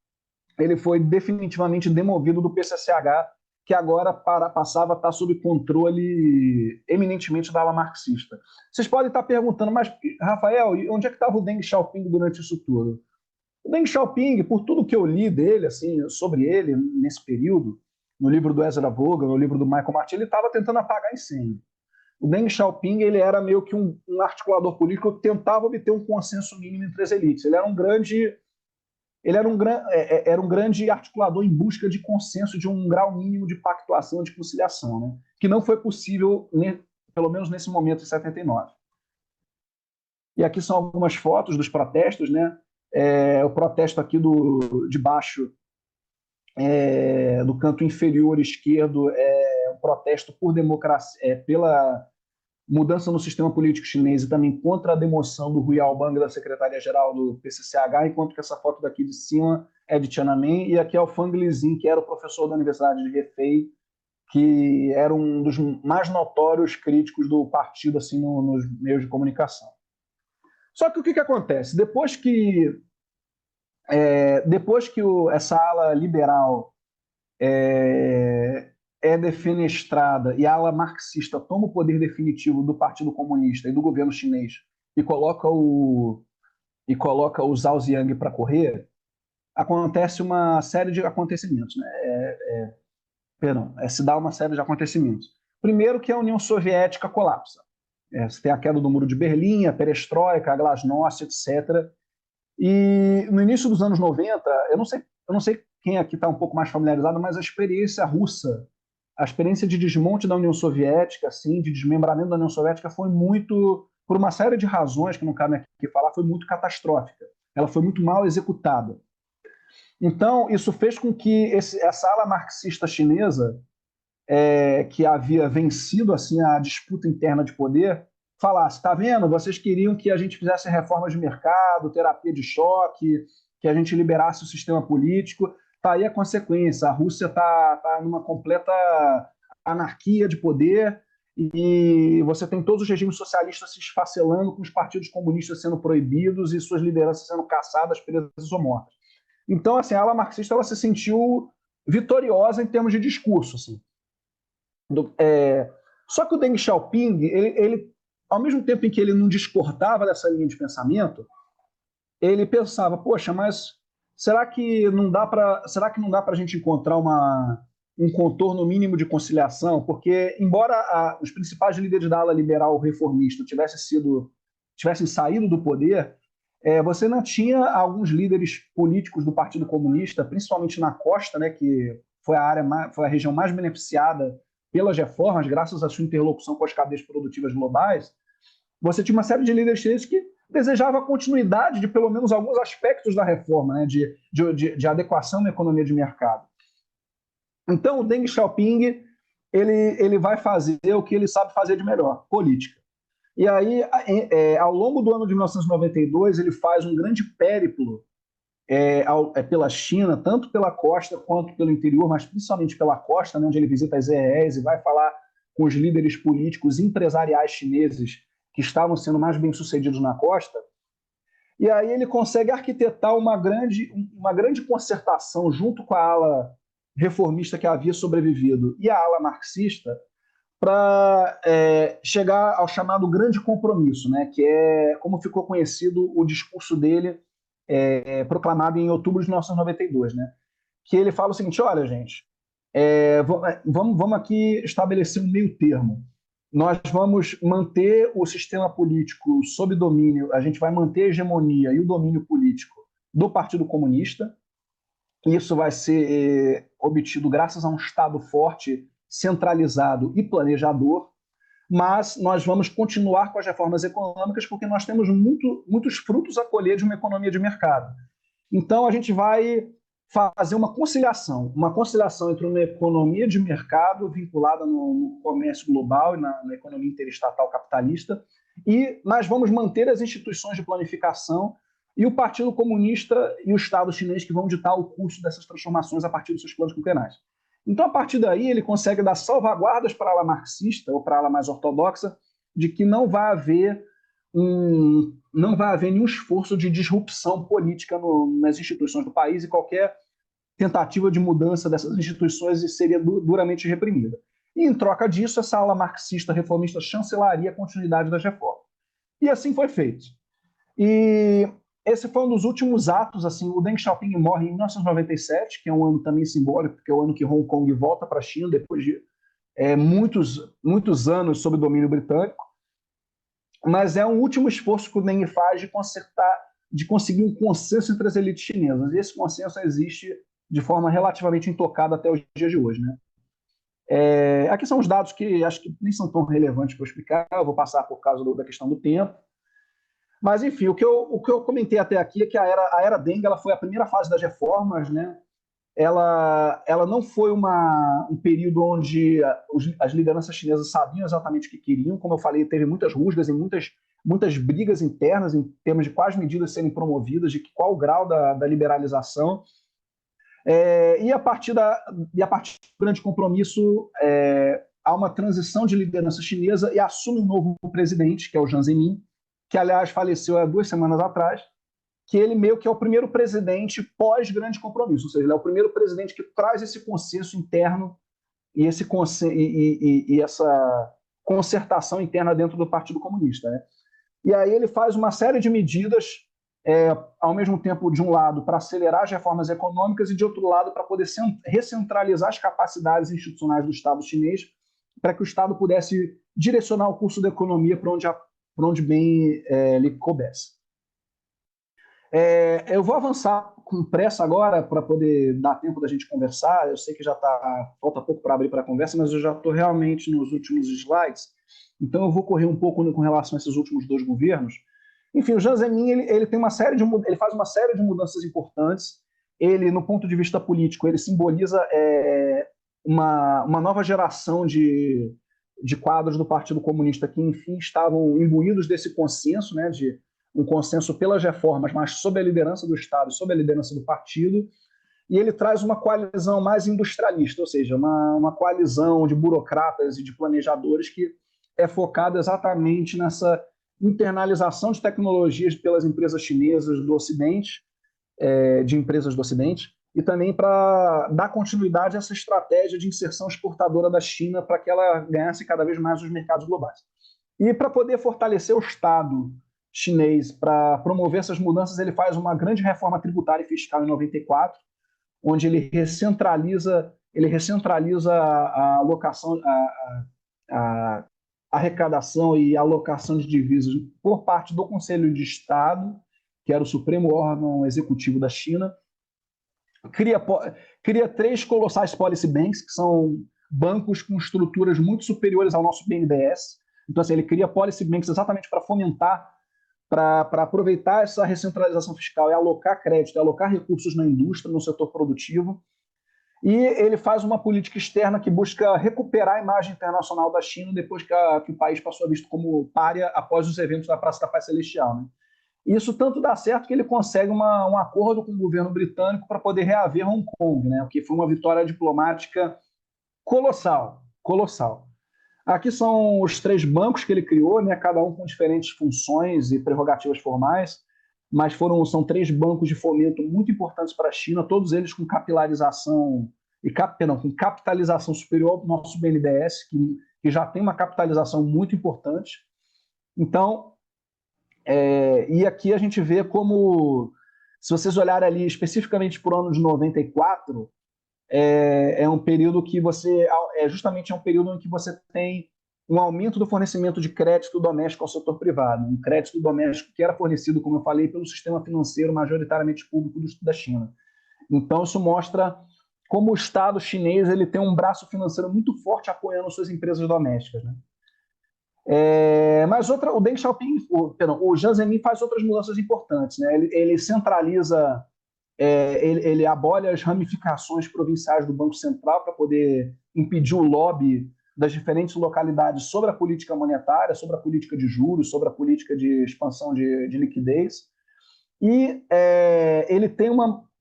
ele foi definitivamente demovido do PCCH, que agora passava a estar sob controle eminentemente da ala marxista. Vocês podem estar perguntando, mas, Rafael, onde é que estava o Deng Xiaoping durante isso tudo? O Deng Xiaoping, por tudo que eu li dele, assim, sobre ele nesse período, no livro do Ezra Vogan, no livro do Michael Martin, ele estava tentando apagar incêndio. O Deng Xiaoping, ele era meio que um articulador político que tentava obter um consenso mínimo entre as elites. Ele era um grande articulador em busca de consenso, de um grau mínimo de pactuação, de conciliação, né? Que não foi possível, pelo menos nesse momento, em 79. E aqui são algumas fotos dos protestos, né? O protesto aqui de baixo, do canto inferior esquerdo, é um protesto por democracia, pela mudança no sistema político chinês e também contra a demoção do Hu Yaobang da Secretaria-Geral do PCCH, enquanto que essa foto daqui de cima é de Tiananmen, e aqui é o Fang Lizin, que era o professor da Universidade de Hefei, que era um dos mais notórios críticos do partido assim, nos meios de comunicação. Só que o que acontece? Depois que essa ala liberal é defenestrada e a ala marxista toma o poder definitivo do Partido Comunista e do governo chinês e coloca o Zhao Ziyang para correr, acontece uma série de acontecimentos, né? Se dá uma série de acontecimentos. Primeiro que a União Soviética colapsa. Você tem a queda do Muro de Berlim, a perestroika, a glasnost, etc. E no início dos anos 90, eu não sei quem aqui está um pouco mais familiarizado, mas a experiência russa, a experiência de desmonte da União Soviética, assim, de desmembramento da União Soviética, foi muito, por uma série de razões que não cabe aqui falar, foi muito catastrófica. Ela foi muito mal executada. Então, isso fez com que essa ala marxista chinesa, que havia vencido assim a disputa interna de poder, falasse: está vendo, vocês queriam que a gente fizesse reformas de mercado, terapia de choque, que a gente liberasse o sistema político. Está aí a consequência. A Rússia está numa completa anarquia de poder e você tem todos os regimes socialistas se esfacelando, com os partidos comunistas sendo proibidos e suas lideranças sendo caçadas, presas ou mortas. Então, assim, a ala marxista ela se sentiu vitoriosa em termos de discurso. Assim. Só que o Deng Xiaoping, ele, ao mesmo tempo em que ele não discordava dessa linha de pensamento, ele pensava: poxa, mas será que não dá para a gente encontrar um contorno mínimo de conciliação? Porque, embora os principais líderes da ala liberal reformista tivessem saído do poder, você não tinha alguns líderes políticos do Partido Comunista, principalmente na costa, né, que foi a região mais beneficiada pelas reformas, graças à sua interlocução com as cadeias produtivas globais. Você tinha uma série de líderes chineses que desejava a continuidade de pelo menos alguns aspectos da reforma, né, de adequação na economia de mercado. Então, o Deng Xiaoping ele vai fazer o que ele sabe fazer de melhor: política. E aí, ao longo do ano de 1992, ele faz um grande périplo pela China, tanto pela costa quanto pelo interior, mas principalmente pela costa, né, onde ele visita as ZEEs e vai falar com os líderes políticos empresariais chineses que estavam sendo mais bem-sucedidos na costa. E aí ele consegue arquitetar uma grande concertação junto com a ala reformista que havia sobrevivido e a ala marxista, para chegar ao chamado grande compromisso, né, que é como ficou conhecido o discurso dele proclamado em outubro de 1992, né, que ele fala o seguinte: olha, gente, vamos aqui estabelecer um meio termo. Nós vamos manter o sistema político sob domínio, a gente vai manter a hegemonia e o domínio político do Partido Comunista. Isso vai ser obtido graças a um Estado forte, centralizado e planejador, mas nós vamos continuar com as reformas econômicas porque nós temos muitos frutos a colher de uma economia de mercado. Então, a gente vai fazer uma conciliação entre uma economia de mercado vinculada no comércio global e na economia interestatal capitalista, e nós vamos manter as instituições de planificação e o Partido Comunista e o Estado chinês que vão ditar o curso dessas transformações a partir dos seus planos quinquenais. Então, a partir daí, ele consegue dar salvaguardas para a ala marxista, ou para a ala mais ortodoxa, de que não vai haver nenhum esforço de disrupção política nas instituições do país, e qualquer tentativa de mudança dessas instituições seria duramente reprimida. E, em troca disso, essa ala marxista reformista chancelaria a continuidade das reformas. E assim foi feito. E esse foi um dos últimos atos. Assim, o Deng Xiaoping morre em 1997, que é um ano também simbólico, porque é o ano que Hong Kong volta para a China, depois de muitos anos sob domínio britânico. Mas é um último esforço que o Deng faz de conseguir um consenso entre as elites chinesas. E esse consenso existe de forma relativamente intocada até os dias de hoje, né? Aqui são os dados que acho que nem são tão relevantes para eu explicar, eu vou passar por causa da questão do tempo. Mas, enfim, o que eu comentei até aqui é que a era Deng ela foi a primeira fase das reformas, né? Ela não foi um período onde as lideranças chinesas sabiam exatamente o que queriam. Como eu falei, teve muitas rusgas e muitas brigas internas em termos de quais medidas serem promovidas, de qual o grau da liberalização. E a partir do grande compromisso, há uma transição de liderança chinesa e assume um novo presidente, que é o Jiang Zemin, que, aliás, faleceu há 2 semanas atrás, que ele meio que é o primeiro presidente pós-grande compromisso, ou seja, ele é o primeiro presidente que traz esse consenso interno e essa concertação interna dentro do Partido Comunista, né? E aí ele faz uma série de medidas, ao mesmo tempo, de um lado, para acelerar as reformas econômicas e, de outro lado, para poder recentralizar as capacidades institucionais do Estado chinês, para que o Estado pudesse direcionar o curso da economia para onde bem lhe coubesse. Eu vou avançar com pressa agora para poder dar tempo da gente conversar. Eu sei que falta pouco para abrir para a conversa, mas eu já estou realmente nos últimos slides, então eu vou correr um pouco com relação a esses últimos 2 governos. Enfim, o Jiang Zemin ele faz uma série de mudanças importantes. Ele, no ponto de vista político, ele simboliza uma nova geração de quadros do Partido Comunista que, enfim, estavam imbuídos desse consenso, né, de um consenso pelas reformas, mas sob a liderança do Estado, sob a liderança do partido. E ele traz uma coalizão mais industrialista, ou seja, uma coalizão de burocratas e de planejadores que é focada exatamente nessa internalização de tecnologias pelas empresas chinesas do Ocidente, de empresas do Ocidente, e também para dar continuidade a essa estratégia de inserção exportadora da China para que ela ganhasse cada vez mais os mercados globais. E para poder fortalecer o Estado chinês, para promover essas mudanças, ele faz uma grande reforma tributária e fiscal em 94, onde ele recentraliza a alocação, a arrecadação e alocação de divisas por parte do Conselho de Estado, que era o supremo órgão executivo da China. Cria 3 colossais policy banks, que são bancos com estruturas muito superiores ao nosso BNDES. Então, assim, ele cria policy banks exatamente para fomentar, para aproveitar essa recentralização fiscal e alocar crédito, alocar recursos na indústria, no setor produtivo. E ele faz uma política externa que busca recuperar a imagem internacional da China depois que o país passou a visto como pária após os eventos da Praça da Paz Celestial, né? Isso tanto dá certo que ele consegue um acordo com o governo britânico para poder reaver Hong Kong, né? O que foi uma vitória diplomática colossal. Aqui são os 3 bancos que ele criou, né? Cada um com diferentes funções e prerrogativas formais, mas são 3 bancos de fomento muito importantes para a China, todos eles com capitalização superior ao nosso BNDES, que já tem uma capitalização muito importante. Então, e aqui a gente vê como, se vocês olharem ali especificamente para o ano de 94, é um período que justamente um período em que você tem um aumento do fornecimento de crédito doméstico ao setor privado, um crédito doméstico que era fornecido, como eu falei, pelo sistema financeiro majoritariamente público da China. Então, isso mostra como o Estado chinês ele tem um braço financeiro muito forte apoiando suas empresas domésticas, né? Mas o Deng Xiaoping, o Jiang Zemin faz outras mudanças importantes, né? Ele centraliza, ele abole as ramificações provinciais do Banco Central para poder impedir o lobby das diferentes localidades sobre a política monetária, sobre a política de juros, sobre a política de expansão de liquidez. E ele tem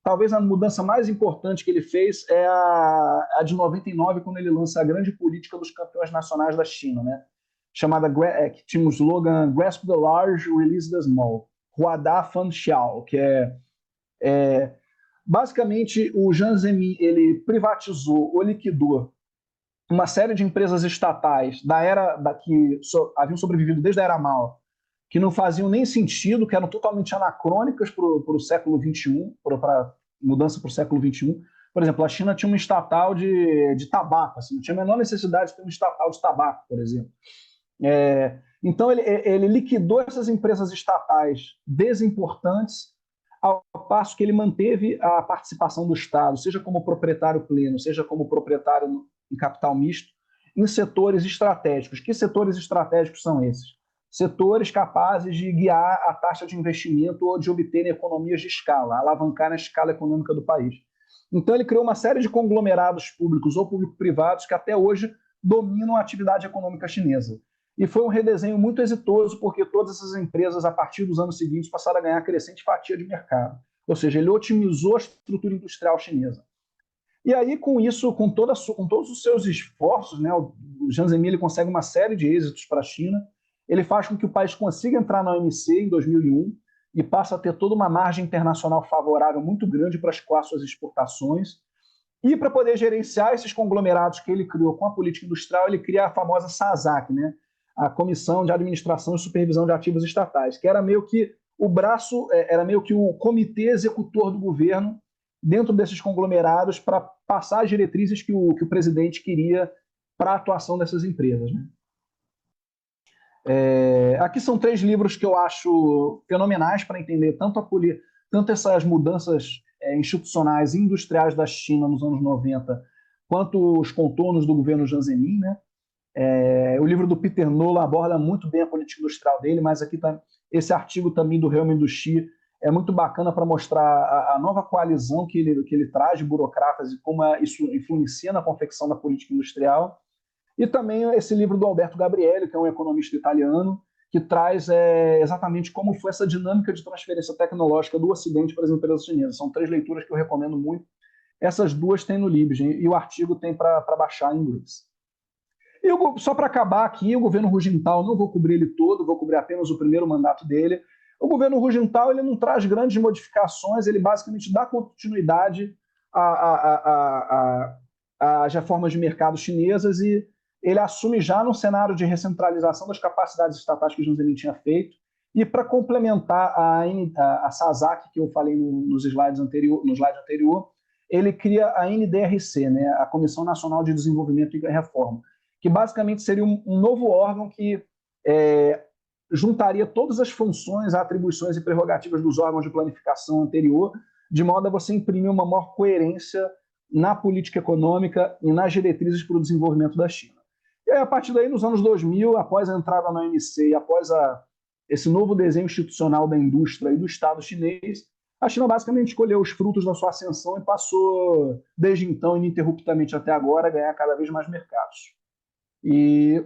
talvez a mudança mais importante que ele fez é a de 99, quando ele lança a grande política dos campeões nacionais da China, né? Chamada, que tinha o slogan Grasp the Large, Release the Small, Huada Fan Xiao, que basicamente o Jiang Zemin ele privatizou ou liquidou uma série de empresas estatais que haviam sobrevivido desde a era Mao, que não faziam nem sentido, que eram totalmente anacrônicas para o século XXI, para mudança para o século XXI. Por exemplo, a China tinha uma estatal de tabaco, assim, não tinha a menor necessidade de ter uma estatal de tabaco, por exemplo. Então, ele liquidou essas empresas estatais desimportantes, ao passo que ele manteve a participação do Estado, seja como proprietário pleno, seja como proprietário em capital misto, em setores estratégicos. Que setores estratégicos são esses? Setores capazes de guiar a taxa de investimento ou de obter economias de escala, alavancar a escala econômica do país. Então, ele criou uma série de conglomerados públicos ou público-privados que até hoje dominam a atividade econômica chinesa. E foi um redesenho muito exitoso, porque todas essas empresas, a partir dos anos seguintes, passaram a ganhar crescente fatia de mercado. Ou seja, ele otimizou a estrutura industrial chinesa. E aí, com isso, com todos os seus esforços, né, o Jiang Zemin ele consegue uma série de êxitos para a China. Ele faz com que o país consiga entrar na OMC em 2001 e passa a ter toda uma margem internacional favorável muito grande para escoar suas exportações. E para poder gerenciar esses conglomerados que ele criou com a política industrial, ele cria a famosa SASAC, né? A Comissão de Administração e Supervisão de Ativos Estatais, que era meio que o braço, era meio que o comitê executor do governo dentro desses conglomerados para passar as diretrizes que o presidente queria para a atuação dessas empresas, né? Aqui são 3 livros que eu acho fenomenais para entender tanto essas mudanças institucionais e industriais da China nos anos 90, quanto os contornos do governo Jiang Zemin, né? O livro do Peter Nolan aborda muito bem a política industrial dele, mas aqui esse artigo também do Helman do Xi é muito bacana para mostrar a nova coalizão que ele traz de burocratas e como isso influencia na confecção da política industrial. E também esse livro do Alberto Gabrielli, que é um economista italiano, que traz exatamente como foi essa dinâmica de transferência tecnológica do Ocidente para as empresas chinesas. São 3 leituras que eu recomendo muito. Essas 2 tem no Libgen e o artigo tem para baixar em inglês. E só para acabar aqui, o governo Hu Jintao, não vou cobrir ele todo, vou cobrir apenas o primeiro mandato dele. O governo Hu Jintao ele não traz grandes modificações, ele basicamente dá continuidade às reformas de mercado chinesas e ele assume já no cenário de recentralização das capacidades estatais que o Jiang Zemin tinha feito. E para complementar a SASAC, que eu falei no slide anterior, ele cria a NDRC, né, a Comissão Nacional de Desenvolvimento e Reforma, que basicamente seria um novo órgão que juntaria todas as funções, atribuições e prerrogativas dos órgãos de planificação anterior, de modo a você imprimir uma maior coerência na política econômica e nas diretrizes para o desenvolvimento da China. E aí, a partir daí, nos anos 2000, após a entrada na OMC e após esse novo desenho institucional da indústria e do Estado chinês, a China basicamente escolheu os frutos da sua ascensão e passou, desde então, ininterruptamente até agora, a ganhar cada vez mais mercados. E,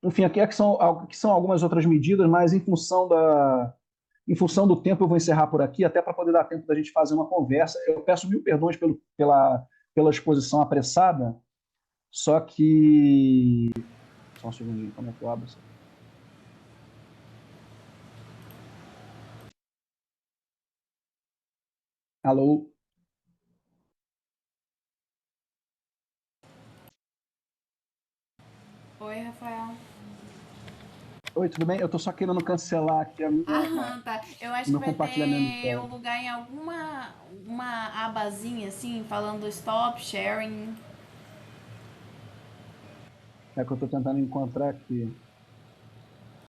enfim, aqui são algumas outras medidas, mas em função do tempo eu vou encerrar por aqui, até para poder dar tempo da gente fazer uma conversa. Eu peço 1000 perdões pela exposição apressada, só que... Só um segundinho, como é que eu abro isso? Alô? Oi, Rafael. Oi, tudo bem? Eu tô só querendo cancelar aqui a minha, Tá. Eu acho o que meu vai compartilhamento de ter um tela. lugar em uma abazinha, assim, falando stop sharing. É que eu tô tentando encontrar aqui.